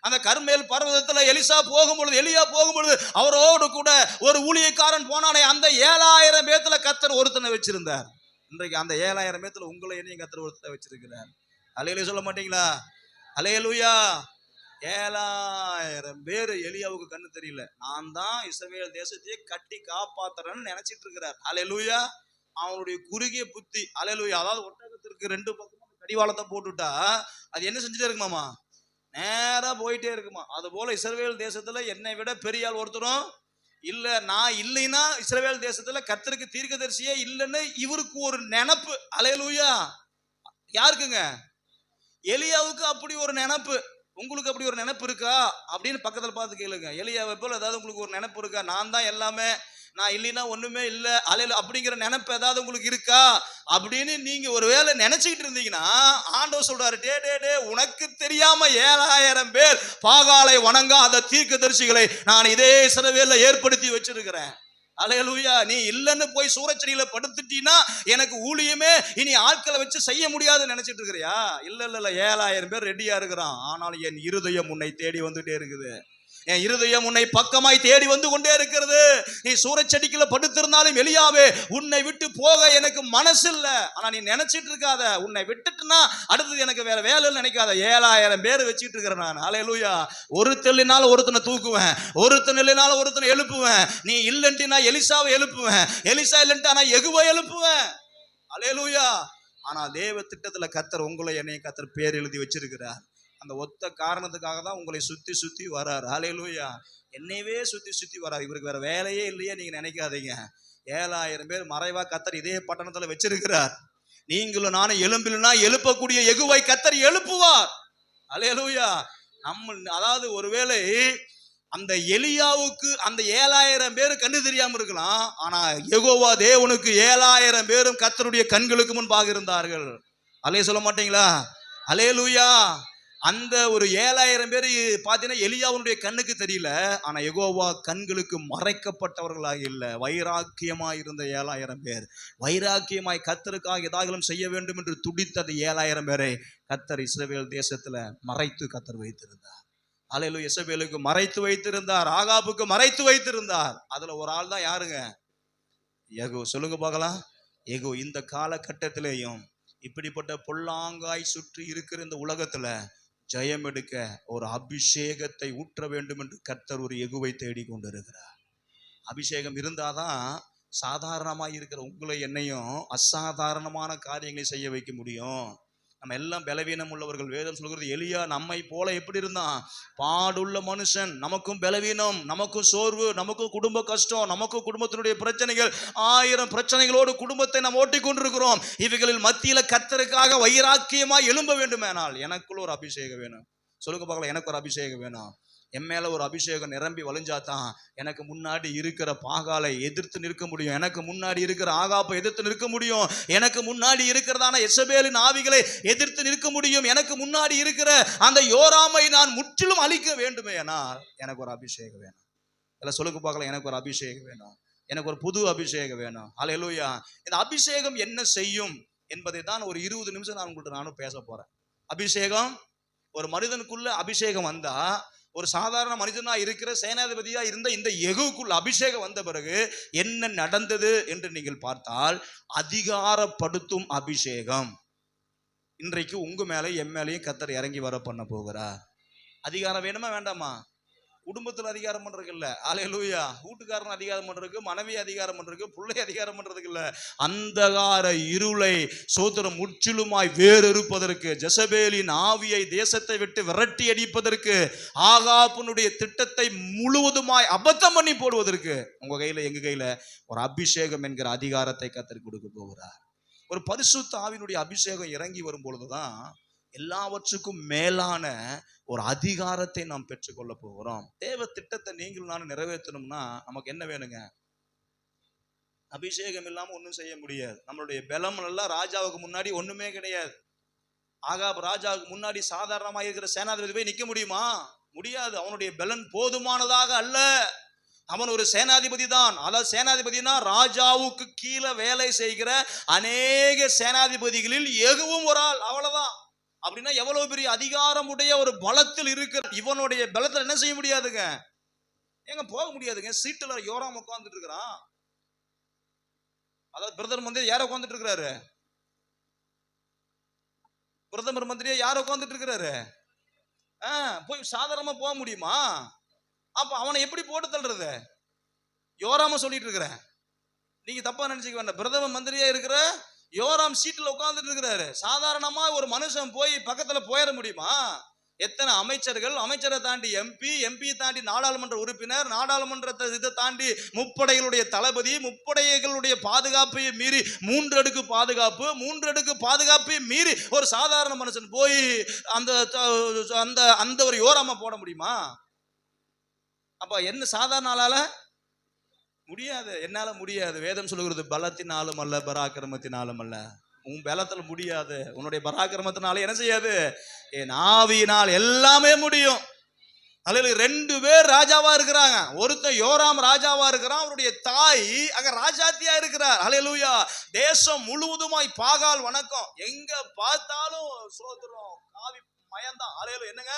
அந்த கர்மேல் பர்வதத்துல எலிசா போகும்பொழுது, எலியா போகும்பொழுது அவரோடு கூட ஒரு ஊழியக்காரன் போனானே, அந்த 7000 பேத்துல கர்த்தர் ஒருத்தனை வச்சிருந்தார். இன்றைக்கு அந்த 7000 பேத்துல உங்களை என்னையும் கர்த்தர் ஒருத்தனை வச்சிருக்கிறார். அல்லேலூயா சொல்ல மாட்டீங்களா? அல்லேலூயா. 7000 பேர் எலியாவுக்கு கண்ணு தெரியல. நான் தான் இஸ்ரவேல் தேசத்தையே கட்டி காப்பாத்துறேன்னு நினைச்சிட்டு இருக்கிறார். அல்லேலூயா. அவனுடைய குறுகிய புத்தி. அல்லேலூயா. அதாவது ஒட்டகத்திற்கு 2 பக்கமும் கடிவாளத்தை போட்டுட்டா அது என்ன செஞ்சுட்டே இருக்குமாமா, நேரா போயிட்டே இருக்குமா. அது போல இஸ்ரவேல் தேசத்துல என்னை விட பெரிய ஆள் ஒருத்தரும் இல்ல. நான் இல்லைன்னா இஸ்ரவேல் தேசத்துல கர்த்தருக்கு தீர்க்கதரிசியே இல்லைன்னு இவருக்கு ஒரு நினைப்பு. அல்லேலூயா. யாருக்குங்க? எலியாவுக்கு அப்படி ஒரு நினைப்பு. உங்களுக்கு அப்படி ஒரு நினைப்பு இருக்கா அப்படின்னு பக்கத்துல பார்த்து கேளுங்க. எலியாவை போல ஏதாவது உங்களுக்கு ஒரு நினைப்பு இருக்கா? நான் தான் எல்லாமே, நான் இல்லைன்னா ஒண்ணுமே இல்லை அலையில அப்படிங்கிற நினைப்பு ஏதாவது உங்களுக்கு இருக்கா அப்படின்னு நீங்க ஒரு வேளை நினைச்சுக்கிட்டு இருந்தீங்கன்னா, ஆண்டவர் சொல்றாரு, டே டே டே உனக்கு தெரியாம 7000 பேர் பாகாலை வணங்காத தீர்க்கதரிசிகளை நான் இதே இஸ்ரவேல்ல ஏற்படுத்தி வச்சிருக்கிறேன். அல்லேலூயா. நீ இல்லன்னு போய் சூரச்செடியில படுத்துட்டீன்னா எனக்கு ஊழியமே இனி ஆட்களை வச்சு செய்ய முடியாதுன்னு நினைச்சிட்டு இருக்கிறியா? இல்ல இல்ல இல்ல, 7000 பேர் ரெடியா இருக்கிறான். ஆனாலும் என் இருதயம் உன்னை தேடி வந்துட்டே இருக்குது. என் இருதயம் உன்னை பக்கமாய் தேடி வந்து கொண்டே இருக்கிறது. நீ சூரச்செடிக்குள்ள படுத்திருந்தாலும் எலியாவே உன்னை விட்டு போக எனக்கு மனசு இல்ல. ஆனா நீ நினைச்சிட்டு இருக்காத, உன்னை விட்டுட்டுனா அடுத்தது எனக்கு வேற வேலை நினைக்காத. 7000 பேர் வச்சுட்டு இருக்கிறேன் நான். அல்லேலூயா. ஒருத்தன் இல்லைனாலும் ஒருத்தனை தூக்குவேன், ஒருத்தன் இல்லைனாலும் ஒருத்தனை எழுப்புவேன். நீ இல்லன்ட்டு நான் எலிசாவை எழுப்புவேன், எலிசா இல்லன்ட்டு நான் யெகூவை எழுப்புவேன். அல்லேலூயா. ஆனா தேவ திட்டத்துல கர்த்தர் உங்களை என்னையும் கர்த்தர் பேர் எழுதி வச்சிருக்கிறார். அந்த ஒத்த காரணத்துக்காக தான் உங்களை சுத்தி சுத்தி வராரு. அல்லேலூயா. என்னையவே சுத்தி சுத்தி வராரு. இவருக்கு வேற வேலையே இல்லையே நீங்க நினைக்காதீங்க. 7000 பேர் மறைவா கர்த்தர் இதே பட்டணத்துல வச்சிருக்கிறார். நீங்களும் நானும் எழும்பினா எழுப்பக்கூடிய யெகூவை கர்த்தர் எழுப்புவார். அல்லேலூயா. அதாவது ஒருவேளை அந்த எலியாவுக்கு அந்த 7000 பேர் கண்ணு தெரியாம இருக்கலாம். ஆனா யெகோவா தேவனுக்கு 7000 பேரும் கர்த்தருடைய கண்களுக்கு முன்பாக இருந்தார்கள். அல்லே சொல்ல மாட்டீங்களா? அல்லேலூயா. அந்த ஒரு 7000 பேர் பார்த்தீங்கன்னா எலியாவுடைய கண்ணுக்கு தெரியல. ஆனா யெகோவா கண்களுக்கு மறைக்கப்பட்டவர்களாக இல்லை, வைராக்கியமாய் இருந்த 7000 பேர், வைராக்கியமாய் கர்த்தருக்காக ஏதாகலும் செய்ய வேண்டும் என்று துடித்தது 7000 பேரை கர்த்தர் இஸ்ரவேல் தேசத்துல மறைத்து கர்த்தர் வைத்திருந்தார். அல்லேலூயா. இஸ்ரவேலுக்கு மறைத்து வைத்திருந்தார், ஆகாபுக்கு மறைத்து வைத்திருந்தார். அதுல ஒரு ஆள் தான் யாருங்க? யெகூ. சொல்லுங்க பார்க்கலாம். யெகூ. இந்த காலகட்டத்திலேயும் இப்படிப்பட்ட பொல்லாங்காய் சுற்றி இருக்கிற இந்த உலகத்துல ஜெயம் எடுக்க ஒரு அபிஷேகத்தை ஊற்ற வேண்டும் என்று கர்த்தர் ஒரு யெகூவை தேடி கொண்டிருக்கிறார். அபிஷேகம் இருந்தாதான் சாதாரணமா இருக்கிற உங்களை என்னையும் அசாதாரணமான காரியங்களை செய்ய வைக்க முடியும். நம்ம எல்லாம் பலவீனம் உள்ளவர்கள். வேதம் சொல்கிறது, எலியா நம்மை போல எப்படி இருந்தான்? பாடுள்ள மனுஷன். நமக்கும் பலவீனம், நமக்கும் சோர்வு, நமக்கும் குடும்ப கஷ்டம், நமக்கும் குடும்பத்தினுடைய பிரச்சனைகள், 1000 பிரச்சனைகளோடு குடும்பத்தை நாம் ஓட்டிக்கொண்டிருக்கிறோம். இவைகளில் மத்தியில கர்த்தருக்காக வைராக்கியமா எழும்ப வேண்டுமேனால் எனக்குள்ள ஒரு அபிஷேகம் வேணும். சொல்லுங்க பார்க்கலாம். எனக்கு ஒரு அபிஷேகம் வேணும். என் மேல ஒரு அபிஷேகம் நிரம்பி வழிஞ்சாதான் எனக்கு முன்னாடி இருக்கிற பாகாலை எதிர்த்து நிற்க முடியும், எனக்கு முன்னாடி இருக்கிற ஆகாப்பை எதிர்த்து நிற்க முடியும், எனக்கு முன்னாடி இருக்கிறதான எசபேலின் ஆவிகளை எதிர்த்து நிற்க முடியும், எனக்கு முன்னாடி இருக்கிற அந்த யோராமை நான் முற்றிலும் அழிக்க வேண்டுமே. ஆனால் எனக்கு ஒரு அபிஷேகம் வேணும். எல்லாம் சொல்லுங்க பார்க்கலாம். எனக்கு ஒரு அபிஷேகம் வேணும், எனக்கு ஒரு புது அபிஷேகம் வேணும். அல்லேலூயா. இந்த அபிஷேகம் என்ன செய்யும் என்பதை தான் ஒரு 20 நிமிஷம் நான் உங்கள்கிட்ட நானும் பேச போறேன். அபிஷேகம், ஒரு மனிதனுக்குள்ள அபிஷேகம் வந்தா, ஒரு சாதாரண மனிதனா இருக்கிற சேனாதிபதியா இருந்த இந்த யெகூவுக்குள்ள அபிஷேகம் வந்த பிறகு என்ன நடந்தது என்று நீங்கள் பார்த்தால், அதிகாரப்படுத்தும் அபிஷேகம். இன்றைக்கு உங்க மேலே என் மேலேயும் கர்த்தர் இறங்கி வர பண்ண போகிறார். அதிகாரம் வேணுமா வேண்டாமா? குடும்பத்தில் அதிகாரம் பண்றதுக்கு இல்ல. அல்லேலூயா. வீட்டுக்காரன் அதிகாரம் பண்றதுக்கு, மனைவி அதிகாரம் பண்றதுக்கு, பிள்ளை அதிகாரம் பண்றதுக்கு இல்ல. அந்தகார இருளை சோதரம் முற்றிலுமாய் வேறறுப்பதற்கு, ஜெசபேலின் ஆவியை தேசத்தை விட்டு விரட்டி அடிப்பதற்கு, ஆகாபனுடைய திட்டத்தை முழுவதுமாய் அபத்தம் பண்ணி போடுவதற்கு உங்க கையில எங்க கையில ஒரு அபிஷேகம் என்கிற அதிகாரத்தை கர்த்தர் கொடுக்க போகிறார். ஒரு பரிசுத்த ஆவியினுடைய அபிஷேகம் இறங்கி வரும் பொழுதுதான் எல்லாவற்றுக்கும் மேலான ஒரு அதிகாரத்தை நாம் பெற்றுக்கொள்ள போகிறோம். தேவ திட்டத்தை நீங்களும் நானும் நிறைவேற்றணும்னா நமக்கு என்ன வேணுங்க? அபிஷேகம் இல்லாம ஒன்றும் செய்ய முடியாது. நம்மளுடைய பலம் எல்லாம் ராஜாவுக்கு முன்னாடி ஒண்ணுமே கிடையாது. ஆகாப் ராஜாவுக்கு முன்னாடி சாதாரணமாக இருக்கிற சேனாதிபதி போய் நிற்க முடியுமா? முடியாது. அவனுடைய பலன் போதுமானதாக அல்ல. அவன் ஒரு சேனாதிபதி தான். அதாவது சேனாதிபதினா ராஜாவுக்கு கீழே வேலை செய்கிற அநேக சேனாதிபதிகளில் எகுவும் ஒரு ஆள், அவ்வளவுதான். அப்படின்னா எவ்வளவு பெரிய அதிகாரம் உடைய ஒரு பலத்தில் இருக்கிற இவனுடைய பலத்தில் என்ன செய்ய முடியாதுங்க, எங்க போக முடியாதுங்க. சீட்டுல யோராம் உட்கார்ந்துட்டு இருக்கிறான். அதாவது பிரதமர் மந்திரி யார உட்கார்ந்துட்டு இருக்கிறாரு? பிரதமர் மந்திரியா யார உட்கார்ந்துட்டு இருக்கிறாரு? போய் சாதாரணமா போக முடியுமா? அப்ப அவனை எப்படி போட்டு தள்ளுறது? யோராம சொல்லிட்டு இருக்கிறேன், நீங்க தப்பா நினைச்சுக்க வேண்டாம். பிரதம மந்திரியா இருக்கிற யோராம் சீட்டுல உட்கார்ந்துட்டு இருக்கிறாரு. சாதாரணமா ஒரு மனுஷன் போய் பக்கத்துல போயிட முடியுமா? எத்தனை அமைச்சர்கள், அமைச்சரை தாண்டி எம்பி, எம்பி தாண்டி நாடாளுமன்ற உறுப்பினர், நாடாளுமன்றத்தை இதை தாண்டி முப்படைகளுடைய தளபதி, முப்படைகளுடைய பாதுகாப்பையை மீறி 3 அடுக்கு பாதுகாப்பு, 3 அடுக்கு பாதுகாப்பையை மீறி ஒரு சாதாரண மனுஷன் போய் அந்த அந்த அந்த ஒரு யோராம போட முடியுமா? அப்ப என்ன சாதாரண ஆளால முடியாது, என்னால முடியாது. வேதம் சொல்லுகிறது பலத்தினாலும் அல்ல, பராக்கிரமத்தினாலும் அல்ல. உன் பலத்துல முடியாது, உன்னுடைய பராக்கிரமத்தினால என்ன செய்யாது, என் ஆவியினால் எல்லாமே முடியும். அல்ல 2 பேர் ராஜாவா இருக்கிறாங்க. ஒருத்தன் யோராம் ராஜாவா இருக்கிறான், அவருடைய தாய் அங்க ராஜாத்தியா இருக்கிறார். ஹல்லேலூயா. தேசம் முழுவதுமாய் பாகால் வணக்கம், எங்க பார்த்தாலும் சோதரம், காவி மயந்தான். ஹல்லேலூயா. என்னங்க,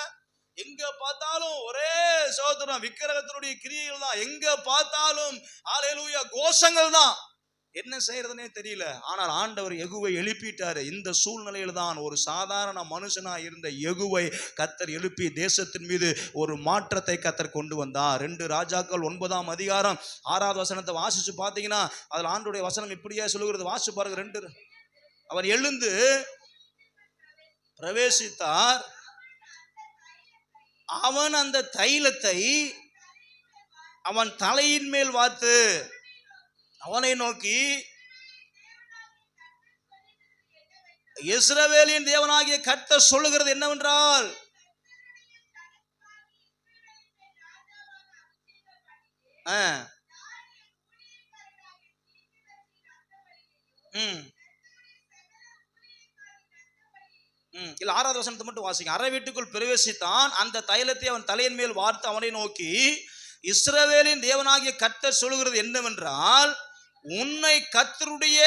எங்க பார்த்தாலும் ஒரே சோதரம், விக்கிரகத்தினுடைய கிரியைகள் தான், எங்க பார்த்தாலும் ஹல்லேலூயா கோஷங்கள் தான். என்ன செய்யறதுனே தெரியல. ஆனால் ஆண்டவர் யெகூவை எழுப்பிட்டாரு. இந்த சூழ்நிலையில் தான் ஒரு சாதாரண மனுஷனா இருந்த யெகூவை கர்த்தர் எழுப்பி தேசத்தின் மீது ஒரு மாற்றத்தை கர்த்தர் கொண்டு வந்தார். 2 ராஜாக்கள் 9ஆம் அதிகாரம் 6வது வசனத்தை வாசிச்சு பார்த்தீங்கன்னா அதில் ஆண்டவருடைய வசனம் இப்படியே சொல்லுகிறது. வாசிச்சு பாருங்க. 2 அவர் எழுந்து பிரவேசித்தார். அவன் அந்த தைலத்தை அவன் தலையின் மேல் வார்த்து அவனை நோக்கி, இஸ்ரவேலின் தேவனாகிய கர்த்தர் சொல்லுகிறது என்னவென்றால், இல்ல 6வது வசனத்தை மட்டும் வாசிங்க. அறை வீட்டுக்குள் பிரவேசித்தான், அந்த தைலத்தை அவன் தலையின் மேல் வார்த்து அவனை நோக்கி, இஸ்ரவேலின் தேவனாகிய கர்த்தர் சொல்லுகிறது என்னவென்றால், உன்னை கர்த்தருடைய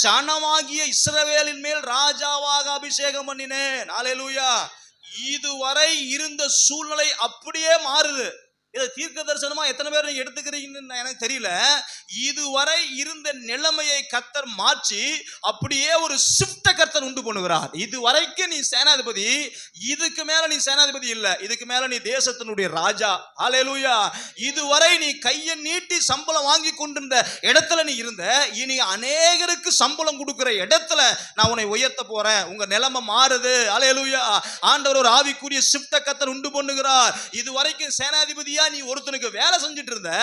சனமாகிய இஸ்ரவேலின் மேல் ராஜாவாக அபிஷேகம் பண்ணினேன். ஹல்லேலூயா. இதுவரை இருந்த சூழ்நிலை அப்படியே மாறுது. இதை தீர்க்க தரிசனமா எத்தனை பேர் நீங்க எடுத்துக்கிறீங்கன்னு எனக்கு தெரியல. இதுவரை இருந்த நிலைமையை கர்த்தர் மாற்றி அப்படியே ஒரு ஷிஃப்ட கர்த்தர் உண்டு பண்ணுகிறார். இதுவரைக்கும் நீ சேனாதிபதி, இதுக்கு மேல நீ சேனாதிபதி இல்ல, இதுக்கு மேல நீ தேசத்தினுடைய ராஜா. ஹல்லேலூயா. இதுவரை நீ கையை நீட்டி சம்பளம் வாங்கி கொண்டிருந்த இடத்துல நீ இருந்த, இனி அநேகருக்கு சம்பளம் கொடுக்கிற இடத்துல நான் உன்னை உயர்த்த போறேன். உங்க நிலைமை மாறுது. ஹல்லேலூயா. ஆண்டவர் ஒரு ஆவிக்குரிய ஷிஃப்ட கர்த்தர் உண்டு பண்ணுகிறார். இதுவரைக்கும் சேனாதிபதியா நீ ஒருத்தனுக்கு வேலை செஞ்சுட்டு இருந்த,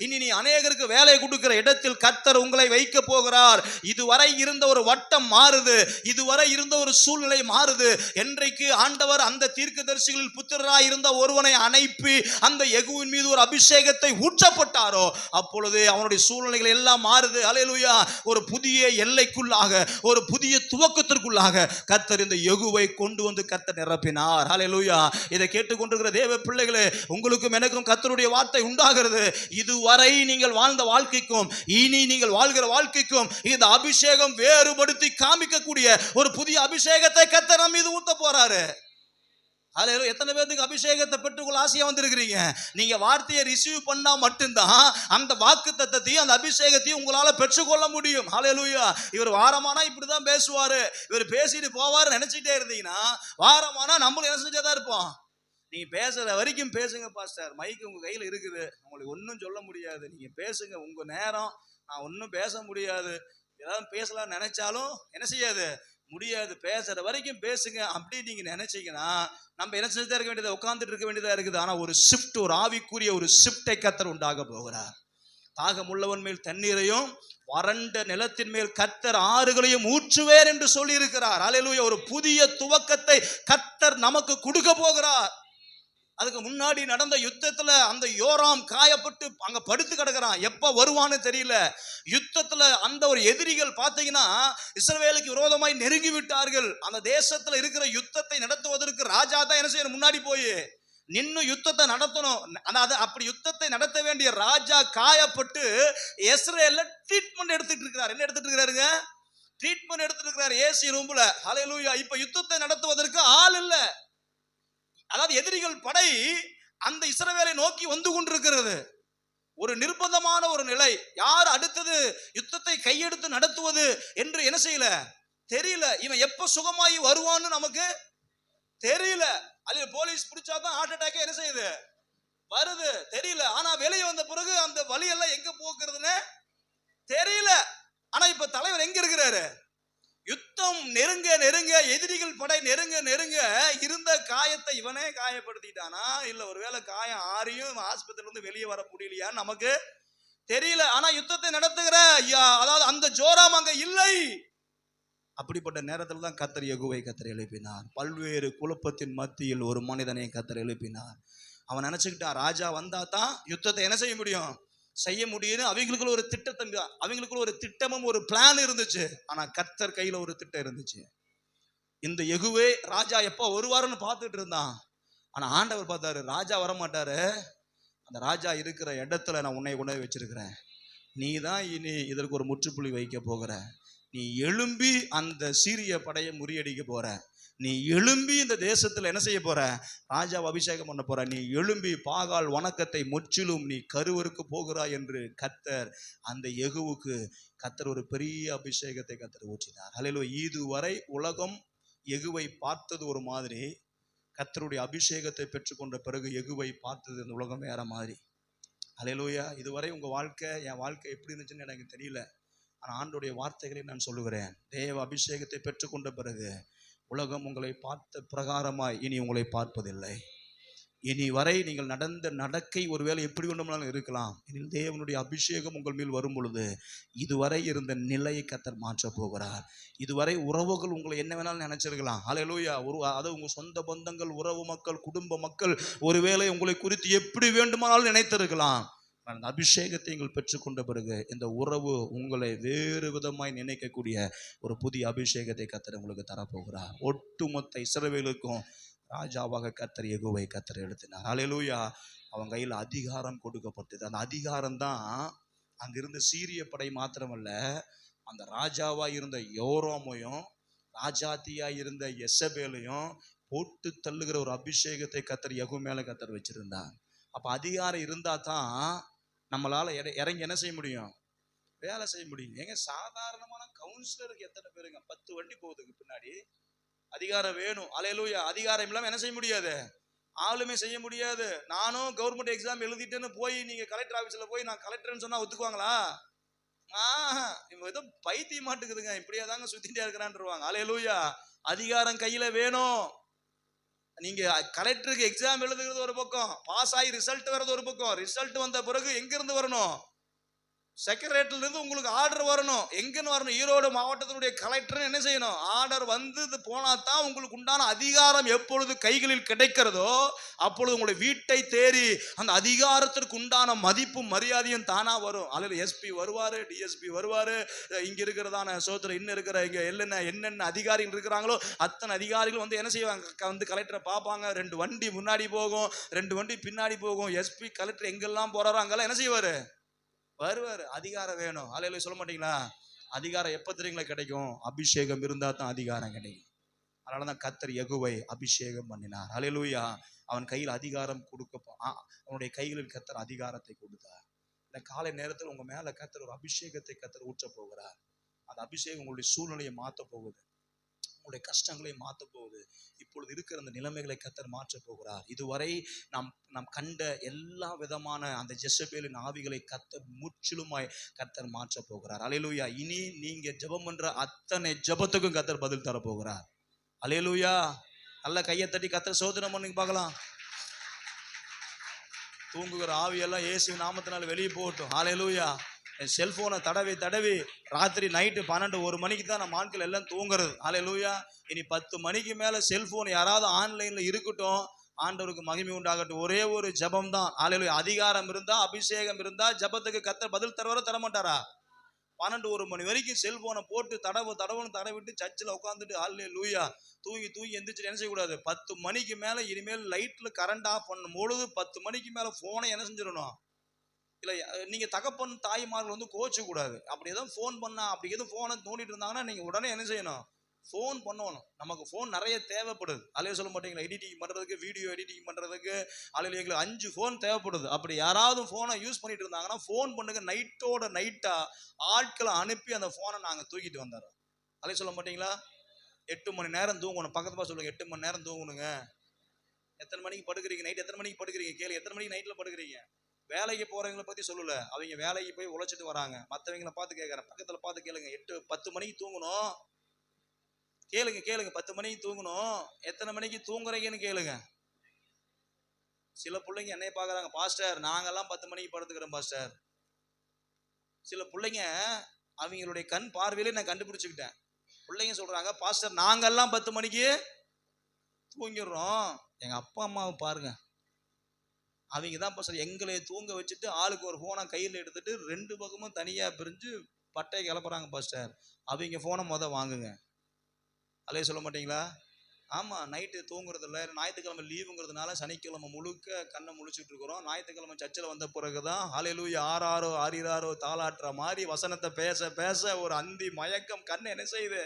இனி நீ அநேகருக்கு வேலை கொடுக்கிற இடத்தில் கர்த்தர் உங்களை வைக்க போகிறார். இதுவரை இருந்த ஒரு வட்டம் மாறுது, இதுவரை இருந்த ஒரு சூழ்நிலை மாறுது. என்றைக்கு ஆண்டவர் அந்த தீர்க்கதரிசிகளில் புத்திரராய் இருந்த ஒருவனை அனுப்பி அந்த யெகூவின் மீது ஒரு அபிஷேகத்தை ஊற்றப்பட்டாரோ, அப்பொழுது அவனுடைய சூழ்நிலைகள் எல்லாம் மாறுது. ஹல்லேலூயா. ஒரு புதிய எல்லைக்குள்ளாக, ஒரு புதிய துவக்கத்திற்குள்ளாக கர்த்தர் இந்த யெகூவை கொண்டு வந்து கர்த்தர் நிரப்பினார். ஹல்லேலூயா. இதை கேட்டுக்கொண்டிருக்கிற தேவ பிள்ளைகளே, உங்களுக்கும் எனக்கும் கர்த்தருடைய வார்த்தை உண்டாகிறது. இதுவரை நீங்கள் வாழ்ந்த வாழ்க்கைக்கும் இனி நீங்கள் வாழ்கிற வாழ்க்கைக்கும் இந்த அபிஷேகம் வேறுபடுத்தி காமிக்கக்கூடிய ஒரு புதிய அபிஷேகத்தை கர்த்தர் நம்ம மீது ஊத்த போறாரு. ஹல்லேலூயா. எத்தனை பேருக்கு அபிஷேகத்தை பெற்றுக்கொள்ள ஆசையா வந்திருக்கிறீங்க? நீங்க வார்த்தையை ரிசீவ் பண்ணா மட்டும்தான் அந்த வாக்குத்தத்தத்தையும் அந்த அபிஷேகத்தையும் உங்களால பெற்றுக்கொள்ள முடியும். ஹல்லேலூயா. இவர் வாரமானா இப்படிதான் பேசுவாரு, இவர் பேசிட்டு போவாரு நினைச்சிட்டே இருந்தீங்கன்னா வாரமானா நம்மளும் என்ன செஞ்சதா இருப்போம். நீங்க பேசுற வரைக்கும் பேசுங்க பாஸ்டர், மைக்கு உங்க கையில இருக்குது, உங்களுக்கு ஒன்றும் சொல்ல முடியாது, நீங்க பேசுங்க, உங்க நேரம், நான் ஒன்றும் பேச முடியாது, ஏதாவது பேசலாம் நினைச்சாலும் என்ன செய்யாது, முடியாது, பேசுற வரைக்கும் பேசுங்க அப்படி நீங்க நினைச்சீங்கன்னா நம்ம என்ன செஞ்சுதான் இருக்க வேண்டியதா, உட்கார்ந்துட்டு இருக்க வேண்டியதா இருக்குது. ஆனா ஒரு ஷிஃப்ட், ஒரு ஆவிக்குரிய ஒரு ஷிஃப்டை கர்த்தர் உண்டாக போகிறார். தாகம் உள்ளவன் மேல் தண்ணீரையும் வறண்ட நிலத்தின் மேல் கர்த்தர் ஆறுகளையும் ஊற்றுவேர் என்று சொல்லி இருக்கிறார். ஹல்லேலூயா. ஒரு புதிய துவக்கத்தை கர்த்தர் நமக்கு கொடுக்க போகிறார். அதுக்கு முன்னாடி நடந்த யுத்தத்துல அந்த யோராம் காயப்பட்டு அங்க படுத்து கிடக்கிறான். எப்ப வருவான்னு தெரியல. யுத்தத்துல அந்த ஒரு எதிரிகள் பாத்தீங்கன்னா இஸ்ரவேலுக்கு விரோதமாய் நெருங்கி விட்டார்கள். அந்த தேசத்துல இருக்கிற யுத்தத்தை நடத்துவதற்கு ராஜா தான் என்ன செய்யணும், முன்னாடி போய் நின்னு யுத்தத்தை நடத்தணும். அப்படி யுத்தத்தை நடத்த வேண்டிய ராஜா காயப்பட்டு இஸ்ரவேல்ல ட்ரீட்மெண்ட் எடுத்துட்டு இருக்கிறார். என்ன எடுத்துட்டு இருக்கிறாருங்க? ட்ரீட்மெண்ட் எடுத்துட்டு இருக்கிறார் ஏசி ரூம்ல. ஹல்லேலூயா. இப்ப யுத்தத்தை நடத்துவதற்கு ஆள் இல்ல. அதாவது எதிரிகள் படை அந்த இஸ்ரவேலை நோக்கி வந்து கொண்டிருக்கிறது. ஒரு நிர்பந்தமான ஒரு நிலை. யார் அடுத்தது யுத்தத்தை கையெடுத்து நடத்துவது என்று என்ன செய்யல, தெரியல. இவன் எப்ப சுகமாயி வருவான்னு நமக்கு தெரியல. அது போலீஸ் பிடிச்சாதான் ஹார்ட் அட்டாக் என்ன செய்யுது, வருது, தெரியல. ஆனா வெளியே வந்த பிறகு அந்த வலி எல்லாம் எங்க போக்குறதுன்னு தெரியல. ஆனா இப்ப தலைவர் எங்க இருக்கிறாரு? யுத்தம் நெருங்க நெருங்க, எதிரிகள் படை நெருங்க நெருங்க இருந்த காயத்தை இவனே காயப்படுத்திட்டானா, இல்ல ஒருவேளை காயம் ஆறியும் ஆஸ்பத்திரியில இருந்து வெளியே வர முடியலையான்னு நமக்கு தெரியல. ஆனா யுத்தத்தை நடத்துகிற அதாவது அந்த ஜோராம் அங்க இல்லை. அப்படிப்பட்ட நேரத்தில் தான் கர்த்தர் யெகோவா கர்த்தர் எழுப்பினார். பல்வேறு குழப்பத்தின் மத்தியில் ஒரு மனிதனை கர்த்தர் எழுப்பினார். அவன் நினைச்சுக்கிட்டான் ராஜா வந்தா தான் யுத்தத்தை என்ன செய்ய முடியும், செய்ய முடியும்னு. அவங்களுக்குள்ள ஒரு திட்டத்தை, அவங்களுக்குள்ள ஒரு திட்டமும் ஒரு பிளான் இருந்துச்சு. ஆனா கர்த்தர் கையில ஒரு திட்டம் இருந்துச்சு. இந்த யெகோவா ராஜா எப்ப வருவாருன்னு பார்த்துட்டு இருந்தான். ஆனா ஆண்டவர் பார்த்தாரு, ராஜா வரமாட்டாரு, அந்த ராஜா இருக்கிற இடத்துல நான் உன்னை கொண்டு வச்சிருக்கிறேன். நீ தான் இனி இதற்கு ஒரு முற்றுப்புள்ளி வைக்க போகிற. நீ எழும்பி அந்த சீரிய படையை முறியடிக்க போற. நீ எழும்பி இந்த தேசத்துல என்ன செய்ய போற, ராஜாவை அபிஷேகம் பண்ண போற. நீ எழும்பி பாகால் வணக்கத்தை முற்றிலும் நீ கருவருக்கு போகிறாய் என்று கர்த்தர் அந்த யெகோவுக்கு கர்த்தர் ஒரு பெரிய அபிஷேகத்தை கர்த்தர் ஊற்றினார். ஹல்லேலூயா. இதுவரை உலகம் யெகோவை பார்த்தது ஒரு மாதிரி, கர்த்தருடைய அபிஷேகத்தை பெற்றுக்கொண்ட பிறகு யெகோவை பார்த்தது இந்த உலகம் வேற மாதிரி. ஹல்லேலூயா. இதுவரை உங்க வாழ்க்கை, என் வாழ்க்கை எப்படி இருந்துச்சுன்னு எனக்கு தெரியல. ஆனா ஆண்டவருடைய வார்த்தைகளை நான் சொல்லுகிறேன். தேவ அபிஷேகத்தை பெற்றுக்கொண்ட பிறகு உலகம் உங்களை பார்த்த பிரகாரமாய் இனி உங்களை பார்ப்பதில்லை. இனி வரை நீங்கள் நடந்த நடக்கை ஒருவேளை எப்படி வேண்டுமானாலும் இருக்கலாம். இனி தேவனுடைய அபிஷேகம் உங்கள் மேல் வரும் பொழுது இதுவரை இருந்த நிலையை கர்த்தர் மாற்ற போகிறார். இதுவரை உறவுகள் உங்களை என்ன வேணாலும் நினைச்சிருக்கலாம். ஹல்லேலூயா. அது உங்க சொந்த பந்தங்கள், உறவு மக்கள், குடும்ப மக்கள் ஒருவேளை உங்களை குறித்து எப்படி வேண்டுமானாலும் நினைத்திருக்கலாம். அந்த அபிஷேகத்தை நீங்கள் பெற்றுக்கொண்ட பிறகு இந்த உறவு உங்களை வேறு விதமாய் நினைக்கக்கூடிய ஒரு புதிய அபிஷேகத்தை கர்த்தர் உங்களுக்கு தரப்போகிறார். ஒட்டுமொத்த இஸ்ரவேலுக்கும் ராஜாவாக கர்த்தர் யெகோவா கர்த்தர் எழுதினார். ஹல்லேலூயா. அவன் கையில் அதிகாரம் கொடுக்கப்பட்டது. அந்த அதிகாரம் தான் அங்கிருந்த சீரிய படை மாத்திரமல்ல, அந்த ராஜாவா இருந்த யோராமையும் ராஜாத்தியா இருந்த யெசபேலையும் போட்டு தள்ளுகிற ஒரு அபிஷேகத்தை கர்த்தர் யெகோவா மேல கர்த்தர் வச்சிருந்தார். அப்ப அதிகாரம் இருந்தா தான் நம்மளால இறங்கி என்ன செய்ய முடியும், வேலை செய்ய முடியும். ஏங்க சாதாரணமான கவுன்சிலருக்கு எத்தனை பேருங்க 10 வண்டி போகுதுக்கு பின்னாடி அதிகாரம் வேணும். ஹல்லேலூயா. அதிகாரம் இல்லாம என்ன செய்ய முடியாது, ஆளுமே செய்ய முடியாது. நானும் கவர்மெண்ட் எக்ஸாம் எழுதிட்டேன்னு போய் நீங்க கலெக்டர் ஆபீஸ்ல போய் நான் கலெக்டர்னு சொன்னா ஒத்துக்குவாங்களா? ஏதோ பைத்தியம் மாட்டுக்குதுங்க, இப்படியே தாங்க சுத்திட்டே இருக்கிறான்ருவாங்க. ஹல்லேலூயா. அதிகாரம் கையில வேணும். நீங்க கலெக்டருக்கு எக்ஸாம் எழுதுகிறது ஒரு பக்கம், பாஸ் ஆகி ரிசல்ட் வர்றது ஒரு பக்கம். ரிசல்ட் வந்த பிறகு எங்க இருந்து வரணும், செக்ரட்டரியில இருந்து உங்களுக்கு ஆர்டர் வரணும். எங்கன்னு வரணும், ஈரோடு மாவட்டத்தினுடைய கலெக்டர் என்ன செய்யணும், ஆர்டர் வந்து போனா தான் உங்களுக்கு உண்டான அதிகாரம் எப்பொழுது கைகளில் கிடைக்கிறதோ அப்பொழுது உங்களுடைய வீட்டை தேடி அந்த அதிகாரத்திற்கு உண்டான மதிப்பும் மரியாதையும் தானா வரும். அல்லது எஸ்பி வருவாரு, டிஎஸ்பி வருவாரு, இங்க இருக்கிறதான சோதனை இன்னும் இருக்கிற இங்க என்னென்ன அதிகாரிகள் இருக்கிறாங்களோ அத்தனை அதிகாரிகள் வந்து என்ன செய்வாங்க, வந்து கலெக்டரை பார்ப்பாங்க. 2 வண்டி முன்னாடி போகும், 2 வண்டி பின்னாடி போகும். எஸ்பி கலெக்டர் எங்கெல்லாம் போறாரோ அங்கெல்லாம் என்ன செய்வாரு, வருவாரு. அதிகாரம் வேணும். ஹல்லேலூயா சொல்ல மாட்டீங்களா? அதிகாரம் எப்ப தெரியுங்களா கிடைக்கும், அபிஷேகம் இருந்தா தான் அதிகாரம் கிடைக்கும். அதனாலதான் கர்த்தர் யெகோவா அபிஷேகம் பண்ணினார். ஹல்லேலூயா. அவன் கையில் அதிகாரம் அவனுடைய கைகளில் கர்த்தர் அதிகாரத்தை கொடுத்தார். இந்த காலை நேரத்தில் உங்க மேல கர்த்தர் ஒரு அபிஷேகத்தை கர்த்தர் ஊற்ற போகிறார். அந்த அபிஷேகம் உங்களுடைய சூழ்நிலையை மாற்ற போகுது, உங்களுடைய கஷ்டங்களை மாற்ற போகுது. இப்பொழுது இருக்கிற அந்த நிலைமைகளை கர்த்தர் மாற்ற போகிறார். இதுவரை நாம் கண்ட எல்லா விதமான அந்த ஜெசபேலின் ஆவிகளை கர்த்தர் முற்றிலுமாய் கர்த்தர் மாற்ற போகிறார். ஹல்லேலூயா. இனி நீங்க ஜெபம் பண்ற அத்தனை ஜெபத்துக்கும் கர்த்தர் பதில் தர போகிறார். ஹல்லேலூயா. நல்ல கையை தட்டி கர்த்தர் சோதனை பண்ணி பார்க்கலாம். தூங்குகிற ஆவியெல்லாம் இயேசு நாமத்தினால வெளியே போகட்டும். ஹல்லேலூயா. செல்போனை தடவி ராத்திரி நைட்டு 12-1 மணிக்கு தான் நம்ம ஆட்கள் எல்லாம் தூங்குறது. ஹல்லேலூயா. இனி 10 மணிக்கு மேல செல்போன் யாராவது ஆன்லைன்ல இருக்கட்டும், ஆண்டவருக்கு மகிமை உண்டாகட்டும். ஒரே ஒரு ஜெபம் தான். ஹல்லேலூயா. அதிகாரம் இருந்தா, அபிஷேகம் இருந்தா ஜெபத்துக்கு கர்த்தர் பதில் தருவாரா தரமாட்டாரா? 12 மணி வரைக்கும் செல்போனை போட்டு தடவுன்னு தடவிட்டு சர்ச்சில் உட்காந்துட்டு ஹல்லேலூயா தூங்கி எந்திரிச்சு என்ன செய்யக்கூடாது. 10 மணிக்கு மேல இனிமேல் லைட்ல கரண்ட் ஆஃப் பண்ணும் பொழுது 10 மணிக்கு மேல போனை என்ன செஞ்சிடணும். இல்ல நீங்க தகப்பன் தாய்மார்கள் வந்து கோச்சு கூடாது. அப்படி எதுவும் போன் பண்ணா அப்படி எதுவும் போனை தோண்டிட்டு இருந்தாங்கன்னா நீங்க உடனே என்ன செய்யணும், ஃபோன் பண்ணணும். நமக்கு ஃபோன் நிறைய தேவைப்படுது. அலைய சொல்ல மாட்டீங்களா, எடிட்டிங் பண்ணுறதுக்கு, வீடியோ எடிட்டிங் பண்ணுறதுக்கு அலையில எங்களுக்கு 5 ஃபோன் தேவைப்படுது. அப்படி யாராவது ஃபோனை யூஸ் பண்ணிட்டு இருந்தாங்கன்னா ஃபோன் பண்ணுங்க. நைட்டோட நைட்டாக ஆட்களை அனுப்பி அந்த ஃபோனை நாங்கள் தூக்கிட்டு வந்துடுறோம். அலைய சொல்ல மாட்டீங்களா? 8 மணி நேரம் தூங்கணும். பக்கத்து சொல்லுங்க 8 மணி நேரம் தூங்கணுங்க. எத்தனை மணிக்கு படுக்கிறீங்க? நைட் எத்தனை மணிக்கு படுக்கிறீங்க கேளு. எத்தனை மணிக்கு நைட்டில் படுக்கிறீங்க? வேலைக்கு போகிறவங்களை பற்றி சொல்லல, அவங்க வேலைக்கு போய் உழைச்சிட்டு வராங்க. மற்றவங்களை பார்த்து கேட்குறேன், பக்கத்தில் பார்த்து கேளுங்க. 10 மணிக்கு தூங்கணும். கேளுங்க 10 மணிக்கு தூங்கணும். எத்தனை மணிக்கு தூங்குறீங்கன்னு கேளுங்க. சில பிள்ளைங்க என்னைய பார்க்குறாங்க, பாஸ்டர் நாங்கெல்லாம் 10 மணிக்கு படுத்துக்கிறோம் பாஸ்டர். சில பிள்ளைங்க அவங்களுடைய கண் பார்வையிலே நான் கண்டுபிடிச்சுக்கிட்டேன். பிள்ளைங்க சொல்றாங்க, பாஸ்டர் நாங்கெல்லாம் 10 மணிக்கு தூங்கிடுறோம். எங்க அப்பா அம்மாவை பாருங்க, அவங்க தான் பாஸ்டர் எங்களை தூங்க வச்சுட்டு ஆளுக்கு ஒரு ஃபோனை கையில் எடுத்துட்டு 2 பக்கமும் தனியாக பிரிஞ்சு பட்டையை கிளப்புறாங்க பாஸ்டர். அவங்க ஃபோனை வாங்குங்க. அலைய சொல்ல மாட்டீங்களா? ஆமாம், நைட்டு தூங்குறது இல்லை. ஞாயிற்றுக்கிழமை லீவுங்கிறதுனால சனிக்கிழமை முழுக்க கண்ணை முழிச்சுட்டு இருக்கிறோம். ஞாயிற்றுக்கிழமை சர்ச்சில் வந்த பிறகு தான் ஹல்லேலூயா ஆறாரோ தாளாட்டுற மாதிரி வசனத்தை பேச பேச ஒரு அந்தி மயக்கம் கண்ணை என்ன செய்யுது,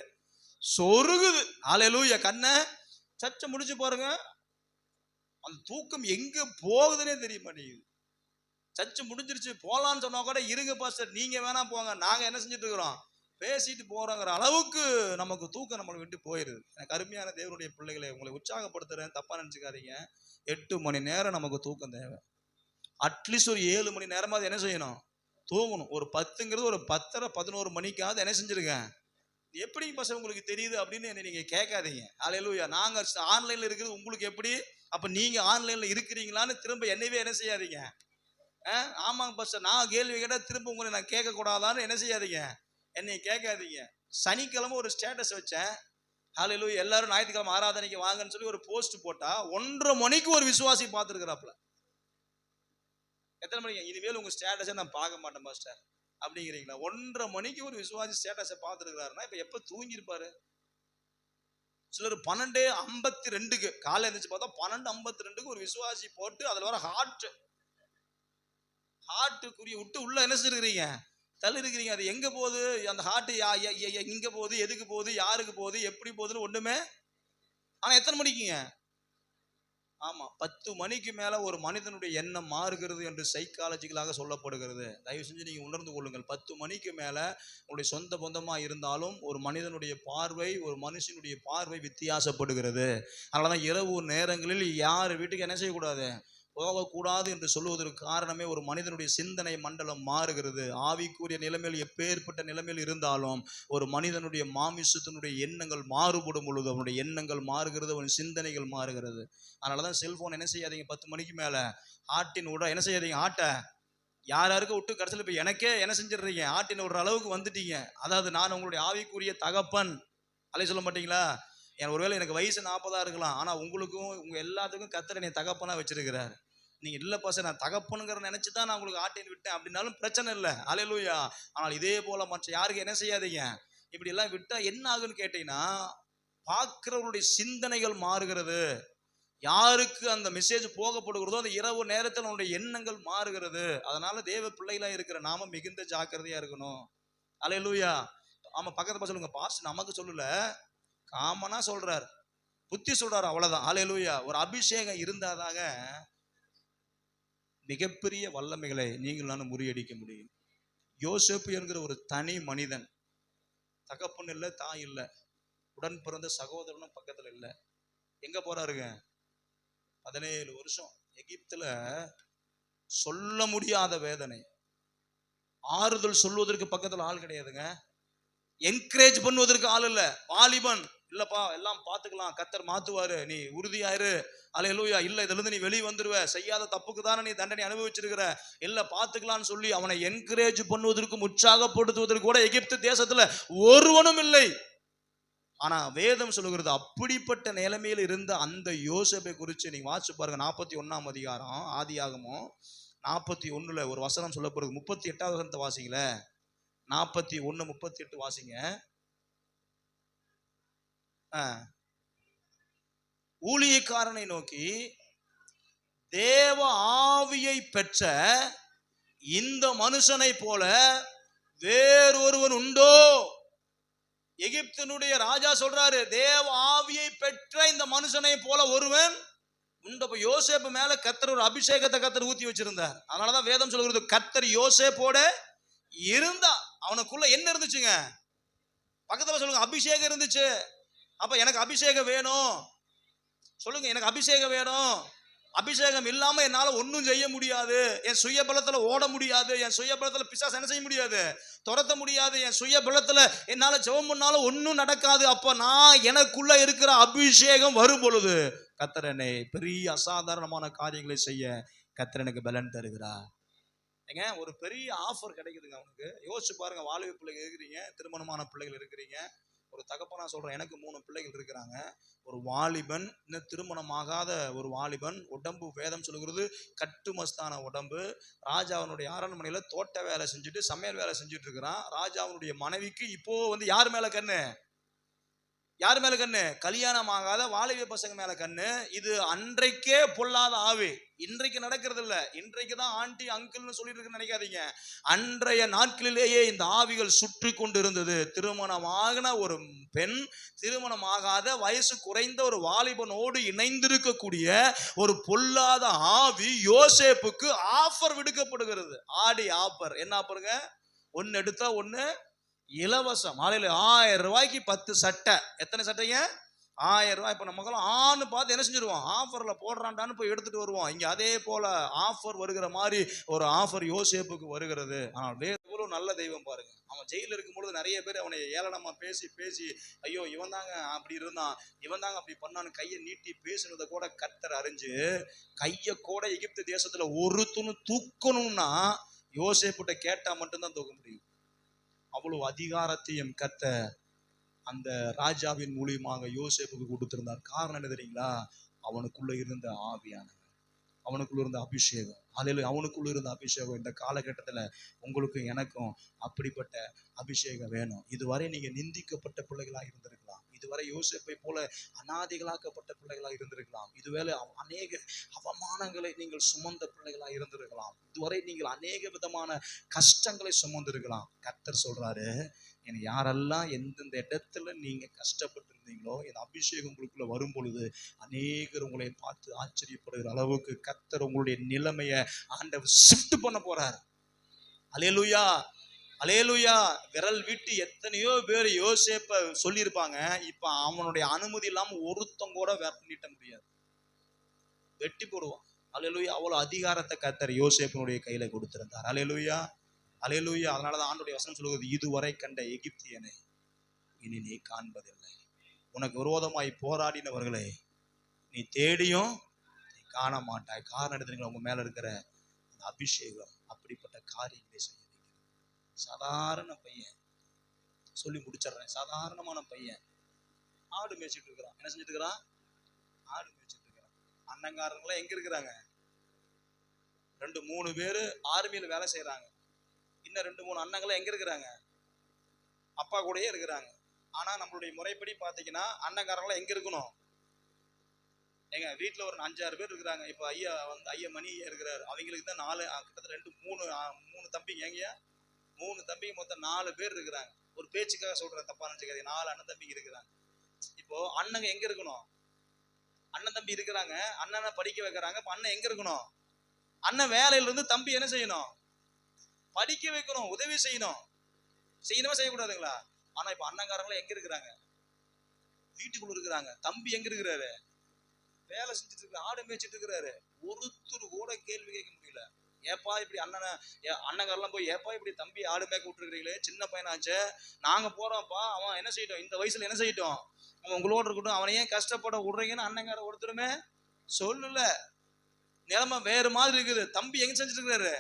சொருகுது. ஹல்லேலூயா. கண்ணை சர்ச்சை முடிச்சு பாருங்க, அந்த தூக்கம் எங்க போகுதுன்னே தெரிய மாட்டேங்குது. சர்ச்சு முடிஞ்சிருச்சு போகலான்னு சொன்னா கூட இருங்க பாஸ்டர் நீங்க வேணா போங்க, நாங்க என்ன செஞ்சுட்டு இருக்கிறோம் பேசிட்டு போறோங்கிற அளவுக்கு நமக்கு தூக்கம் நம்மளை விட்டு போயிருது. எனக்கு அருமையான தேவனுடைய பிள்ளைகளை உங்களை உற்சாகப்படுத்துறேன், தப்பா நினைச்சுக்காதீங்க. 8 மணி நேரம் நமக்கு தூக்கம் தேவை. அட்லீஸ்ட் ஒரு 7 மணி நேரமாவது என்ன செய்யணும், தூங்கணும். ஒரு 10ங்கிறது ஒரு 10:30 11 மணிக்காவது என்ன செஞ்சிருங்க. எப்படி பசங்க உங்களுக்கு தெரியுது அப்படின்னு என்ன நீங்க கேட்காதீங்க. ஹல்லேலூயா. நாங்க ஆன்லைன்ல இருக்கிறது உங்களுக்கு எப்படி, அப்ப நீங்க ஆன்லைன்ல இருக்கிறீங்களான்னு திரும்ப என்னவே என்ன செய்யாதீங்க. ஆமாங்க பாஸ்டர் நான் கேள்வி கேட்டா திரும்ப உங்களை நான் கேட்க கூடாதான்னு என்ன செய்யாதீங்க, என்னை கேட்காதீங்க. சனிக்கிழமை ஒரு ஸ்டேட்டஸ் வச்சேன், ஹல்லேலூயா எல்லாரும் ஞாயிற்றுக்கிழமை ஆராதனைக்கு வாங்கன்னு சொல்லி ஒரு போஸ்ட் போட்டா 1:30 மணிக்கு ஒரு விசுவாசி பார்த்துருக்கிறாப்புல. எத்தனை மணிக்கு? இனிமேல் உங்க ஸ்டேட்டஸை நான் பார்க்க மாட்டேன் பாஸ்டர் அப்படிங்கிறீங்களா? 1:30 மணிக்கு ஒரு விசுவாசி ஸ்டேட்டஸை பார்த்துருக்கிறாருன்னா இப்ப எப்ப தூங்கிருப்பாரு? சிலர் 12:52 காலை எழுந்திரிச்சு பார்த்தா 12:52 ஒரு விசுவாசி போட்டு அதுல வர ஹார்ட்டுக்குரிய விட்டு உள்ள என்ன செஞ்சிருக்கிறீங்க, தள்ளி இருக்கிறீங்க. அது எங்க போகுது அந்த ஹார்ட், எங்க போகுது, எதுக்கு போகுது, யாருக்கு போகுது, எப்படி போகுதுன்னு ஒண்ணுமே. ஆனா எத்தனை மணிக்குங்க? ஆமா 10 மணிக்கு மேல ஒரு மனிதனுடைய எண்ணம் மாறுகிறது என்று சைக்காலஜிக்கலாக சொல்லப்படுகிறது. தயவு செஞ்சு நீங்க உணர்ந்து கொள்ளுங்கள். 10 மணிக்கு மேல உங்களுடைய சொந்த பந்தமா இருந்தாலும் ஒரு மனிதனுடைய பார்வை, ஒரு மனுஷனுடைய பார்வை வித்தியாசப்படுகிறது. அதனாலதான் இரவு நேரங்களில் யார் வீட்டுக்கு என்ன செய்யக்கூடாது, போகக்கூடாது என்று சொல்லுவதற்கு காரணமே ஒரு மனிதனுடைய சிந்தனை மண்டலம் மாறுகிறது. ஆவிக்குரிய நிலைமையில் எப்பேற்பட்ட நிலைமையில் இருந்தாலும் ஒரு மனிதனுடைய மாமிசத்தினுடைய எண்ணங்கள் மாறுபடும் பொழுது அவனுடைய எண்ணங்கள் மாறுகிறது, அவன் சிந்தனைகள் மாறுகிறது. அதனாலதான் செல்போன் என்ன செய்யாதீங்க, 10 மணிக்கு மேல ஆட்டின் விட என்ன செய்யாதீங்க, ஆட்டை யாருக்கு விட்டு கடைசியில் இப்போ எனக்கே என்ன செஞ்சிடுறீங்க, ஆட்டின் விடுற அளவுக்கு வந்துட்டீங்க. அதாவது நான் உங்களுடைய ஆவிக்குரிய தகப்பன் அலை சொல்ல மாட்டீங்களா? ஒருவேளை எனக்கு வயசு 40 இருக்கலாம், ஆனா உங்களுக்கும் உங்க எல்லாத்துக்கும் கர்த்தர் என்னை தகப்பனா வச்சிருக்கிறார். நீங்க இல்ல பாஸ்டர் நான் தகப்பனுங்கிற நினைச்சுதான் நான் உங்களுக்கு ஆட்டின் விட்டேன் அப்படின்னாலும் பிரச்சனை இல்லை. ஹல்லேலூயா. ஆனால் இதே போல மற்ற யாருக்கு என்ன செய்யாதீங்க. இப்படி எல்லாம் விட்டா என்ன ஆகுன்னு கேட்டீங்கன்னா பார்க்கிறவருடைய சிந்தனைகள் மாறுகிறது. யாருக்கு அந்த மெசேஜ் போகப்படுகிறதோ அந்த இரவு நேரத்தில் அவனுடைய எண்ணங்கள் மாறுகிறது. அதனால தேவ பிள்ளைகளா இருக்கிற நாம மிகுந்த ஜாக்கிரதையா இருக்கணும். ஹல்லேலூயா. ஆமா, பக்கத்துல சொல்லுங்க, பாஸ்டர் நமக்கு சொல்லல, காமனா சொல்றாரு, புத்தி சொல்றாரு, அவ்வளவுதான். ஹல்லேலூயா. ஒரு அபிஷேகம் இருந்தாதாங்க மிகப்பெரிய வல்லமைகளை நீங்கள் நானும் முறியடிக்க முடியும். யோசேப்பு என்கிற ஒரு தனி மனிதன், தகப்பன் இல்லை, தாய் இல்லை, உடன் பிறந்த சகோதரனும் பக்கத்துல இல்லை. எங்க போறாருங்க? 17 வருஷம் எகிப்துல சொல்ல முடியாத வேதனை. ஆறுதல் சொல்வதற்கு பக்கத்துல ஆள் கிடையாதுங்க, என்கரேஜ் பண்ணுவதற்கு ஆள் இல்ல. வாலிபன், இல்லப்பா எல்லாம் பாத்துக்கலாம், கர்த்தர் மாத்துவாரு, நீ உறுதியாயிரு, ஹல்லேலூயா, இல்ல இதுல இருந்து நீ வெளியே வந்துருவ, செய்யாத தப்புக்கு தானே நீ தண்டனை அனுபவிச்சிருக்கிற, இல்ல பாத்துக்கலாம்னு சொல்லி அவனை என்கரேஜ் பண்ணுவதற்கும் உற்சாகப்படுத்துவதற்கு கூட எகிப்து தேசத்துல ஒருவனும் இல்லை. ஆனா வேதம் சொல்லுகிறது அப்படிப்பட்ட நிலைமையில் இருந்த அந்த யோசேப்பை குறித்து நீங்க வாசிச்சு பாருங்க. 41ஆம் அதிகாரம் ஆதியாகமம் 41ல ஒரு வசனம் சொல்லப்படுது. 38வது வசனத்தை வாசிங்கள. 41:38 வாசிங்க. ஊழியக்காரனை நோக்கி, தேவ ஆவியை பெற்ற இந்த மனுஷனை போல வேறொருவன் உண்டோ? எகிப்தினுடைய ராஜா சொல்றாரு, தேவ ஆவியை பெற்ற இந்த மனுஷனை போல ஒருவன் உண்டு. யோசேப்பு மேல கர்த்தர் ஒரு அபிஷேகத்தை கர்த்தர் ஊத்தி வச்சிருந்தார். அதனாலதான் வேதம் சொல்கிறது, கர்த்தர் யோசேப்போட இருந்தா. அவனுக்குள்ள என்ன இருந்துச்சுங்க? பக்கத்துல சொல்லுங்க, அபிஷேகம் இருந்துச்சு. அப்ப எனக்கு அபிஷேகம் வேணும் சொல்லுங்க, எனக்கு அபிஷேகம் வேணும். அபிஷேகம் இல்லாம என்னால ஒன்னும் செய்ய முடியாது. என் சுய பலத்துல ஓட முடியாது. என் சுய பலத்துல பிசாசு என்ன செய்ய முடியாது? துரத்த முடியாது. என் சுய பலத்துல என்னால ஜெபம் பண்ணாலும் ஒன்னும் நடக்காது. அப்ப நான் எனக்குள்ள இருக்கிற அபிஷேகம் வரும் பொழுது கர்த்தர் என்னை பெரிய அசாதாரணமான காரியங்களை செய்ய கர்த்தர் எனக்கு பலன் தருகிறார். ஏங்க, ஒரு பெரிய ஆஃபர் கிடைக்குதுங்க அவனுக்கு. யோசிச்சு பாருங்க. வாலிப பிள்ளைகள் இருக்கிறீங்க, திருமணமான பிள்ளைகள் இருக்கிறீங்க. ஒரு தகப்பனா சொல்றேன், எனக்கு 3 பிள்ளைகள் இருக்கிறாங்க. ஒரு வாலிபன், இன்னும் திருமணமாகாத ஒரு வாலிபன், உடம்பு வேதம் சொல்லுகிறது கட்டுமஸ்தான உடம்பு. ராஜாவினுடைய அரண்மனையில தோட்ட வேலை செஞ்சுட்டு சமையல் வேலை செஞ்சுட்டு இருக்கிறான். ராஜாவினுடைய மனைவிக்கு இப்போ யார் மேல கண்ணு? யார் மேல கண்ணு? கல்யாணம் ஆகாத வாலிப பசங்க மேல கண்ணு. இது அன்றைக்கே பொல்லாத ஆவி. இன்றைக்கு நடக்கிறது இல்ல. இன்றைக்கு தான் ஆண்டி அங்கிள்னு சொல்லிட்டு இருக்குன்னு நினைக்காதீங்க. அன்றைய நாட்களிலேயே இந்த ஆவிகள் சுற்றி கொண்டு இருந்தது. திருமணமான ஒரு பெண், திருமணமாகாத வயசு குறைந்த ஒரு வாலிபனோடு இணைந்திருக்கக்கூடிய ஒரு பொல்லாத ஆவி யோசேப்புக்கு ஆஃபர் விடுக்கப்படுகிறது. ஆடி ஆஃபர். என்ன ஆஃபருங்க? ஒன்னு எடுத்தா ஒன்னு இலவசம். ஆலையில 1000 ரூபாய்க்கு 10 சட்டை. எத்தனை சட்டைங்க? 1000 ரூபாய். இப்ப நம்ம ஆணு பார்த்து என்ன செஞ்சிருவோம்? ஆஃபர்ல போடுறான்டான்னு போய் எடுத்துட்டு வருவோம். இங்க அதே போல ஆஃபர் வருகிற மாதிரி ஒரு ஆஃபர் யோசேப்புக்கு வருகிறது. ஆனால் வேற எவ்வளவு நல்ல தெய்வம் பாருங்க. அவன் ஜெயில இருக்கும் பொழுது நிறைய பேர் அவனை ஏளனமா பேசி பேசி, ஐயோ இவன் தாங்க அப்படி இருந்தான், இவன் தாங்க அப்படி பண்ணான்னு கையை நீட்டி பேசுனதை கூட கர்த்தர் அறிஞ்சு, கைய கூட எகிப்து தேசத்துல ஒரு துணு தூக்கணும்னா யோசேப்புட்ட கேட்டா மட்டும்தான் தூக்க முடியும். அவ்வளவு அதிகாரத்தையும் கர்த்தர் அந்த ராஜாவின் மூலியமாக யோசேப்புக்கு கொடுத்திருந்தார். காரணம் என்ன தெரியுங்களா? அவனுக்குள்ள இருந்த ஆவியானவர், அவனுக்குள்ள இருந்த அபிஷேகம். அதில் அவனுக்குள்ள இருந்த அபிஷேகம் இந்த காலகட்டத்தில் உங்களுக்கும் எனக்கும் அப்படிப்பட்ட அபிஷேகம் வேணும். இதுவரை நீங்க நிந்திக்கப்பட்ட பிள்ளைகளாக இருந்திருக்கலாம். இதுவரை யோசேப்பை போல அநாதிகளாக்கப்பட்ட பிள்ளைகளாக இருந்திருக்கலாம். இதுவேளை அநேக அவமானங்களை நீங்கள் சுமந்த பிள்ளைகளாக இருந்திருக்கலாம். இதுவரை நீங்கள் அநேக விதமான கஷ்டங்களை சுமந்திருக்கலாம். கர்த்தர் சொல்றாரு, என் யாரெல்லாம் எந்தெந்த இடத்துல நீங்க கஷ்டப்பட்டு இருந்தீங்களோ, என் அபிஷேகம் உங்களுக்குள்ள வரும் பொழுது அநேகர் உங்களை பார்த்து ஆச்சரியப்படுகிற அளவுக்கு கர்த்தர் உங்களுடைய நிலைமையை ஆண்டவர் ஷிஃப்ட் பண்ண போறார். அல்லேலூயா, அல்லேலூயா. விரல் விட்டு எத்தனையோ பேர் யோசேப்பை சொல்லியிருப்பாங்க. இப்ப அவனுடைய அனுமதி இல்லாம ஒருத்தம் கூட நீட்ட முடியாது, வெட்டி போடுவான். அல்லேலூயா. அவ்வளவு அதிகாரத்தை கர்த்தர் யோசேப்பினுடைய கையில கொடுத்திருந்தார். அல்லேலூயா, அல்லேலூயா. அதனாலதான் ஆண்டவருடைய வசனம் சொல்லுகிறது, இதுவரை கண்ட எகிப்தியனை இனி நீ காண்பதில்லை. உனக்கு விரோதமாய் போராடினவர்களை நீ தேடியும் நீ காண மாட்டாய். காரணம் எடுத்துங்களா? உங்க மேல இருக்கிற அந்த அபிஷேகம் அப்படிப்பட்ட காரியங்களை செய்ய. சாதாரண பையன், சொல்லி முடிச்சிடுறேன், சாதாரணமான பையன் ஆடு மேய்ச்சிட்டு இருக்கிறான். என்ன செஞ்சுட்டு இருக்கிறான்? ஆடு மேய்ச்சிட்டு இருக்கிறான். அண்ணங்காரங்களாம் எங்க இருக்கிறாங்க? 2-3 பேரு ஆர்மியில வேலை செய்யறாங்க. இன்னும் 2-3 அண்ணங்களும் எங்க இருக்கிறாங்க? அப்பா கூடயே இருக்கிறாங்க. ஆனா நம்மளுடைய முறைப்படி பாத்தீங்கன்னா அண்ணங்காரங்களாம் எங்க இருக்கணும்? எங்க வீட்டுல ஒரு 5-6 பேர் இருக்கிறாங்க. இப்ப ஐயா மணி இருக்கிறாரு. அவங்களுக்கு தான் 4 கிட்டத்தட்ட 3 தம்பிங்க. எங்கயா 3 தம்பிங்க, மொத்தம் 4 பேர் இருக்கிறாங்க. ஒரு பேச்சுக்காக சொல்றேன், தப்பா நினைச்சுக்காதீங்க. 4 அண்ணன் தம்பிங்க இருக்கிறாங்க. இப்போ அண்ணங்க எங்க இருக்கணும்? அண்ணன் தம்பி இருக்கிறாங்க, அண்ணனை படிக்க வைக்கிறாங்க. இப்ப அண்ணன் எங்க இருக்கணும்? அண்ணன் வேலையில இருந்து தம்பி என்ன செய்யணும்? படிக்க வைக்கணும், உதவி செய்யணும். செய்யணுமா செய்யக்கூடாதுங்களா? ஆனா இப்ப அண்ணங்காரங்களும் எங்க இருக்கிறாங்க? வீட்டுக்குள்ள இருக்கிறாங்க. தம்பி எங்க இருக்கிறாரு? வேலை செஞ்சுட்டு இருக்க, ஆடு மேய்ச்சிட்டு இருக்கிறாரு. ஒருத்தர் கூட கேள்வி கேட்க முடியல. ஏப்பா இப்படி அண்ணங்காரெல்லாம் போய் ஏப்பா இப்படி தம்பி ஆடு மேய்க்க விட்டுருக்கிறீங்களே, சின்ன பையனாச்சே, நாங்க போறோம்ப்பா, அவன் என்ன செய்யட்டும், இந்த வயசுல என்ன செய்யட்டும், அவன் உங்களோட இருக்கட்டும், அவனை ஏன் கஷ்டப்பட விடுறீங்கன்னு அண்ணங்கார ஒருத்தருமே சொல்லல. நிலைமை வேறு மாதிரி இருக்குது. தம்பி எங்க செஞ்சுட்டு இருக்கிறாரு?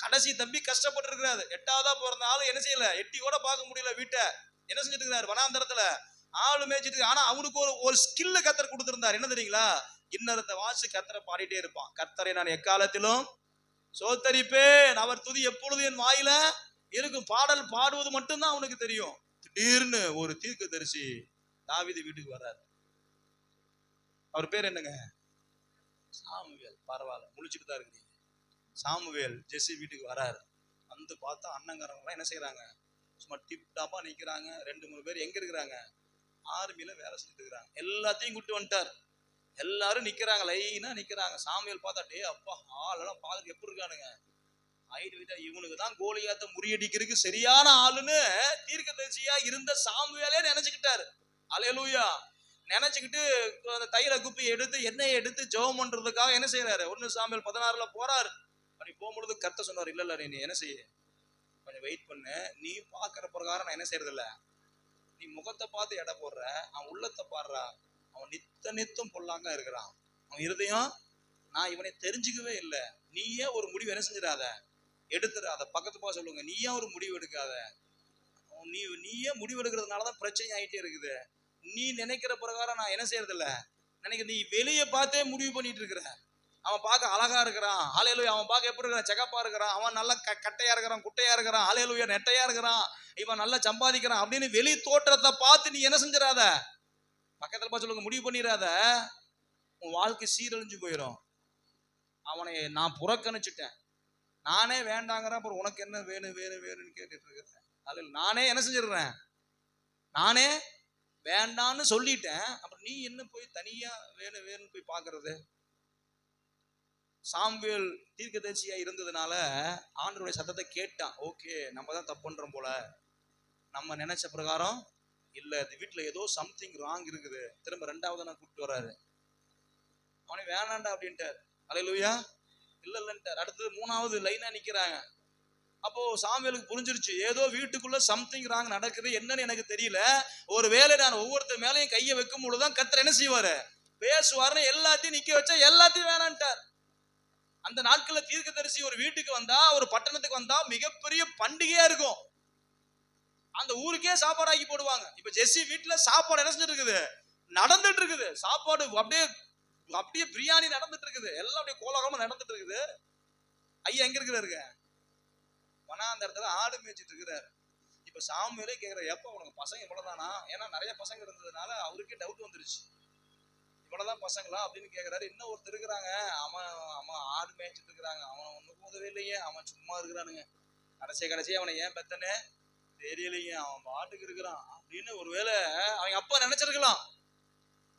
கடைசி தம்பி கஷ்டப்பட்டு இருக்கிறாரு. 8ஆவதா பிறந்த ஆளு என்ன செய்யல, எட்டி கூட பார்க்க முடியல வீட்டை. என்ன செஞ்சுட்டு இருக்கிறாரு? வனாந்தரத்துல ஆளு மேய்ச்சிட்டு. ஆனா அவனுக்கு ஒரு ஒரு ஸ்கில்ல கர்த்தர் கொடுத்திருந்தார். என்ன தெரியுங்களா? இன்னரத்தை வாசி கர்த்தரை பாடிட்டே இருப்பான். கர்த்தரை நான் எக்காலத்திலும் சோத்தரிப்பேன், அவர் துதி எப்பொழுது என் வாயில இருக்கும். பாடல் பாடுவது மட்டும்தான் அவனுக்கு தெரியும். திடீர்னு ஒரு தீர்க்கதரிசி தாவீது வீட்டுக்கு வர்றாரு. அவர் பேர் என்னங்க? சாமுவேல். பரவாயில்ல, முழிச்சுட்டு தான் இருக்கிறீங்க. சாமுவேல் ஜெஸ்ஸி வீட்டுக்கு வராரு. வந்து பார்த்தா அண்ணங்காரங்க என்ன செய்யறாங்க? சும்மா டிப் டாப்பா நிக்கிறாங்க. 2-3 பேர் எங்க இருக்கிறாங்க? ஆர்மியில வேலை செஞ்சுட்டு இருக்கிறாங்க. எல்லாத்தையும் கூட்டு வந்துட்டார். எல்லாரும் நிக்கிறாங்க, லைனா நிக்கிறாங்க. சாமுவேல் பார்த்தா, டே அப்பா, ஆளெல்லாம் பார்த்து எப்படி இருக்கானுங்க? இவனுக்கு தான் கோலியாத்தை முறியடிக்கிறதுக்கு சரியான ஆளுன்னு தீர்க்கதரிசியா இருந்த சாமுவேலே நினைச்சுக்கிட்டாரு. அல்லேலூயா. நினைச்சுக்கிட்டு அந்த தைல குப்பி எடுத்து எண்ணெயை எடுத்து ஜெபம் பண்றதுக்காக என்ன செய்யறாரு? 1 சாமுவேல் 16 போறாரு. அப்படி போகும்பொழுது கர்த்தர் சொன்னார், இல்ல நீ என்ன செய்ய, கொஞ்சம் வெயிட் பண்ணு. நீ பாக்குற பிரகாரம் நான் என்ன செய்யறது இல்ல. நீ முகத்தை பார்த்து எடை போடுற, அவன் உள்ளத்தை பாடுறா. அவன் நித்தம் பொல்லாங்க இருக்கிறான். அவன் இருதயம், நான் இவனை தெரிஞ்சுக்கவே இல்லை. நீயே ஒரு முடிவு என்ன செஞ்சிடாத, எடுத்துடாத. பக்கத்து பா சொல்லுங்க, நீயே ஒரு முடிவு எடுக்காத. நீயே முடிவு எடுக்கிறதுனாலதான் பிரச்சனை ஆகிட்டே இருக்குது. நீ நினைக்கிற பிரகாரம் நான் என்ன செய்யறது இல்ல. நீ வெளியே பார்த்தே முடிவு பண்ணிட்டு இருக்கிற. அவன் பார்க்க அழகா இருக்கிறான், ஹல்லேலூயா. அவன் பார்க்க எப்படி இருக்கிறான்? செகப்பா இருக்கிறான். அவன் நல்லா கட்டையா இருக்கிறான், குட்டையா இருக்கிறான், ஹல்லேலூயா. நெட்டையா இருக்கிறான், இவன் நல்லா சம்பாதிக்கிறான் அப்படின்னு வெளி தோற்றத்தை பார்த்து நீ என்ன செஞ்சிடாத. பக்கத்துல பார்த்து சொல்லுங்க, முடிவு பண்ணிடாத. உன் வாழ்க்கை சீரழிஞ்சு போயிடும். அவனை நான் புறக்கணிச்சுட்டேன், நானே வேண்டாங்கிறேன். அப்புறம் உனக்கு என்ன வேணும் வேணும் வேணும்னு கேட்டுட்டு இருக்கிறேன். அதில் நானே என்ன செஞ்சிடுறேன், நானே வேண்டான்னு சொல்லிட்டேன். அப்புறம் நீ என்ன போய் தனியா வேணும் வேணும்னு போய் பாக்குறது? சாமுவேல் தீர்க்கதரிசியா இருந்ததுனால ஆண்டவருடைய சத்தத்தை கேட்டான். ஓகே, நம்ம தான் தப்பு பண்றோம் போல, நம்ம நினைச்ச பிரகாரம் இல்ல, வீட்டுல ஏதோ சம்திங் ராங் இருக்குது. திரும்ப 2வது நான் கூப்பிட்டு வர்றாரு. அவனை வேணாண்டா அப்படின்ட்டார். அல்லேலூயா. இல்லன்ட்டார். அடுத்தது 3வது லைனா நிக்கிறாங்க. அப்போ சாமுவேலுக்கு புரிஞ்சிருச்சு, ஏதோ வீட்டுக்குள்ள சம்திங் ராங் நடக்குது, என்னன்னு எனக்கு தெரியல. ஒருவேளை நான் ஒவ்வொருத்தர் மேலையும் கையை வைக்கும் பொழுதுதான் கர்த்தர் என்ன செய்வாரு, பேசுவாருன்னு எல்லாத்தையும் நிக்க வச்சா எல்லாத்தையும் வேணான்ட்டார். அந்த நாட்கள்ல தீர்க்கதரிசி ஒரு வீட்டுக்கு வந்தா, ஒரு பட்டணத்துக்கு வந்தா மிகப்பெரிய பண்டிகையா இருக்கும். அந்த ஊருக்கே சாப்பாடு ஆக்கி போடுவாங்க. இப்ப ஜெஸ்ஸி வீட்டுல சாப்பாடு என்ன செஞ்சுட்டு இருக்குது, நடந்துட்டு இருக்குது. சாப்பாடு அப்படியே அப்படியே பிரியாணி நடந்துட்டு இருக்குது. எல்லாம் அப்படியே கோலாகலமா நடந்துட்டு இருக்குது. ஐயா எங்க இருக்கிறாருங்க? வனாந்தரத்துல ஆடு மேய்ச்சிட்டு இருக்கிறாரு. இப்ப சாமுவேலே கேக்குற, எப்ப உனக்கு பசங்க இவ்வளவுதானா? ஏன்னா நிறைய பசங்க இருந்ததுனால அவருக்கே டவுட் வந்துருச்சு, இவ்வளவுதான் பசங்களா அப்படின்னு கேக்குறாரு. இன்னும் ஒருத்தர் இருக்கிறாங்க, அவன் அவன் ஆடு மேய்ச்சிட்டு இருக்கிறாங்க, அவன் ஒண்ணுக்கு உதவி இல்லையே, அவன் சும்மா இருக்கிறானுங்க, கடைசி அவனை ஏன் பெத்தனே தெரியலையே, அவன் பாட்டுக்கு இருக்கிறான் அப்படின்னு ஒருவேளை அவங்க அப்பா நினைச்சிருக்கலாம்.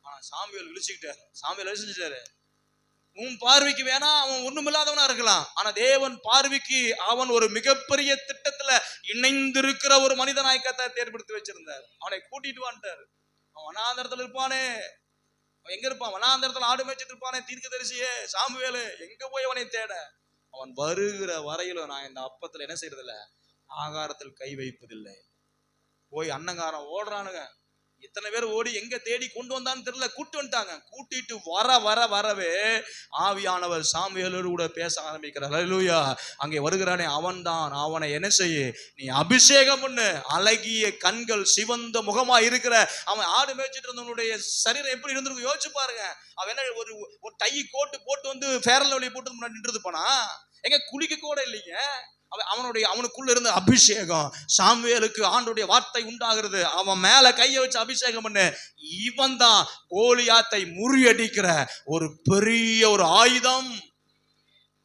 ஆனா சாமுவேல் விழிச்சுக்கிட்டாரு. சாமுவேல் என்ன செஞ்சிட்டாரு, உன் பார்வைக்கு வேணா அவன் ஒண்ணுமில்லாதவனா இருக்கலாம், ஆனா தேவன் பார்வைக்கு அவன் ஒரு மிகப்பெரிய திட்டத்துல இணைந்திருக்கிற ஒரு மனிதனாய் கர்த்தர் தேர்ந்தெடுத்து வச்சிருந்தார். அவனை கூட்டிட்டு வந்துட்டாரு. அவன் வனாந்தரத்துல இருப்பானே, அவன் எங்க இருப்பான்? வனாந்தரத்துல ஆடு மேய்ச்சிட்டு இருப்பானே தீர்க்கதரிசியே சாமுவேலு, எங்க போய் அவனை தேட? அவன் வருகிற வரையிலும் நான் இந்த அப்பத்துல என்ன செய்யறதில்ல, ஆகாரத்தில் கை வைப்பதில்லை. போய் அன்னங்காரம் ஓடுறானுங்க. இத்தனை பேர் ஓடி எங்க தேடி கொண்டு வந்தான்னு தெரியல, கூட்டு வந்துட்டாங்க. கூட்டிட்டு வரவே ஆவியானவர் சாமுவேலோடு கூட பேச ஆரம்பிக்கிறார். அல்லேலூயா. அங்கே வருகிறானே அவன் தான். அவனை என்ன செய்ய, நீ அபிஷேகம் பண்ணு. அழகிய கண்கள், சிவந்த முகமா இருக்கிற அவன் ஆடு மேய்ச்சிட்டு இருந்தவனுடைய சரீரம் எப்படி இருந்திருக்கும் யோசிச்சு பாருங்க. அவன் என்ன ஒரு டை கோட்டு போட்டு வந்து ஃபேர் அண்ட் லவ்லி போட்டு முன்னாடி நின்றது போனா, எங்க குளிக்க கூட இல்லைங்க. அவனுக்குள்ள இருந்த அபிஷேகம், சாமுவேலுக்கு ஆண்டவருடைய வார்த்தை உண்டாகிறது. அவன் மேல கையை வச்சு அபிஷேகம் பண்ணு. இவன் தான் கோலியாத்தை முறியடிக்கிற ஒரு பெரிய ஒரு ஆயுதம்.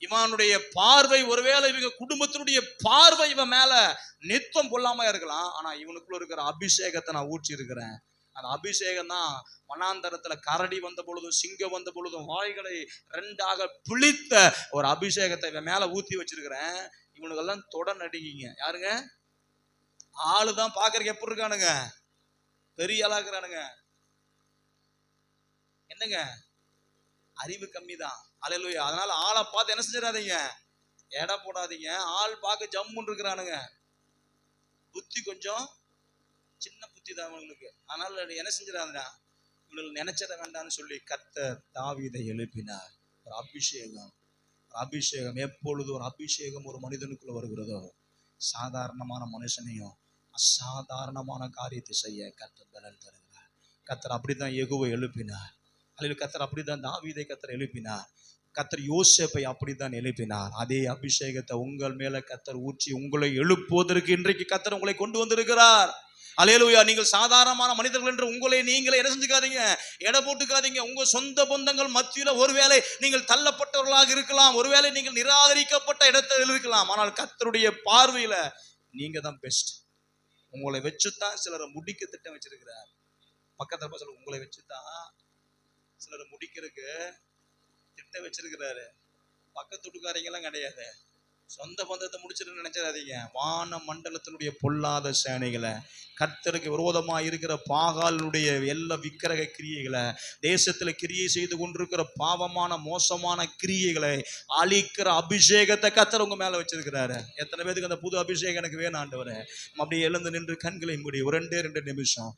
இவனுடைய பார்வை, ஒருவேளை இவங்க குடும்பத்தினுடைய பார்வை இவன் மேல நித்தம் கொள்ளாம இருக்கலாம், ஆனா இவனுக்குள்ள இருக்கிற அபிஷேகத்தை நான் ஊற்றி இருக்கிறேன். அந்த அபிஷேகம் தான் வனாந்தரத்துல கரடி வந்த பொழுதும் சிங்கம் வந்த பொழுதும் வாய்களை 2ஆக பிழித்த ஒரு அபிஷேகத்தை இவன் மேல ஊத்தி வச்சிருக்கிறேன். இவனுக்கெல்லாம் தொட நடிகீங்க. யாருங்க? ஆளுதான் பாக்குறதுக்கு எப்படி இருக்கானுங்க, பெரிய ஆளா இருக்கிறானுங்க. என்னங்க, அறிவு கம்மி தான். அல்லேலூயா. அதனால ஆளை பார்த்து என்ன செஞ்சிடாதீங்க, எடை போடாதீங்க. ஆள் பார்க்க ஜம்முன்னு இருக்கிறானுங்க, புத்தி கொஞ்சம் சின்ன புத்தி தான் அவங்களுக்கு. அதனால என்ன செஞ்சிடாதா, இவங்களுக்கு நினைச்சதை வேண்டாம்னு சொல்லி கர்த்தர் தாவீதை எழுப்பினார். ஒரு அபிஷேகம், அபிஷேகம் எப்பொழுது ஒரு அபிஷேகம் ஒரு மனிதனுக்குள்ள வருகிறதோ, சாதாரணமான மனுஷனையும் அசாதாரணமான காரியத்தை செய்ய கர்த்தர் பலன் தருகிறார். கர்த்தர் அப்படித்தான் யெகூவை எழுப்பினார். அல்லேலூயா. கர்த்தர் அப்படித்தான் தாவீதை கர்த்தர் எழுப்பினார். கர்த்தர் யோசேப்பை அப்படித்தான் எழுப்பினார். அதே அபிஷேகத்தை உங்கள் மேல கர்த்தர் ஊற்றி உங்களை எழுப்புவதற்கு இன்றைக்கு கர்த்தர் உங்களை கொண்டு வந்திருக்கிறார். அல்லேலூயா. நீங்கள் சாதாரணமான மனிதர்கள் என்று உங்களை நீங்களே என்ன செஞ்சுக்காதீங்க, எடை போட்டுக்காதீங்க. உங்க சொந்த பந்தங்கள் மத்தியில ஒருவேளை நீங்கள் தள்ளப்பட்டவர்களாக இருக்கலாம், ஒருவேளை நீங்கள் நிராகரிக்கப்பட்ட இடத்தில் இருக்கலாம். ஆனால் கர்த்தருடைய பார்வையில நீங்க தான் பெஸ்ட். உங்களை வச்சுதான் சிலரை முடிக்க திட்டம் வச்சிருக்கிறார். பக்கத்துல சொல்ல, உங்களை வச்சுதான் சிலரை முடிக்கிறதுக்கு திட்டம் வச்சிருக்கிறாரு. பக்கத்து வீட்டுக்காரங்க எல்லாம் கிடையாது. சொந்த பந்தத்தை முடிச்சிட்டு நினைச்சிடாதீங்க. வான மண்டலத்தினுடைய பொல்லாத சேனைகளை, கர்த்தருக்கு விரோதமாக இருக்கிற பாகாலுடைய எல்லா விக்கிரக கிரியைகளை, தேசத்துல கிரியை செய்து கொண்டிருக்கிற பாவமான மோசமான கிரியைகளை அழிக்கிற அபிஷேகத்தை கர்த்தர் உங்க மேல வச்சிருக்கிறாரு. எத்தனை பேருக்கு அந்த புது அபிஷேகம் எனக்கு வேணும் ஆண்டவரே? அப்படியே எழுந்து நின்று கண்களை மூடி ஒரு 2 நிமிஷம்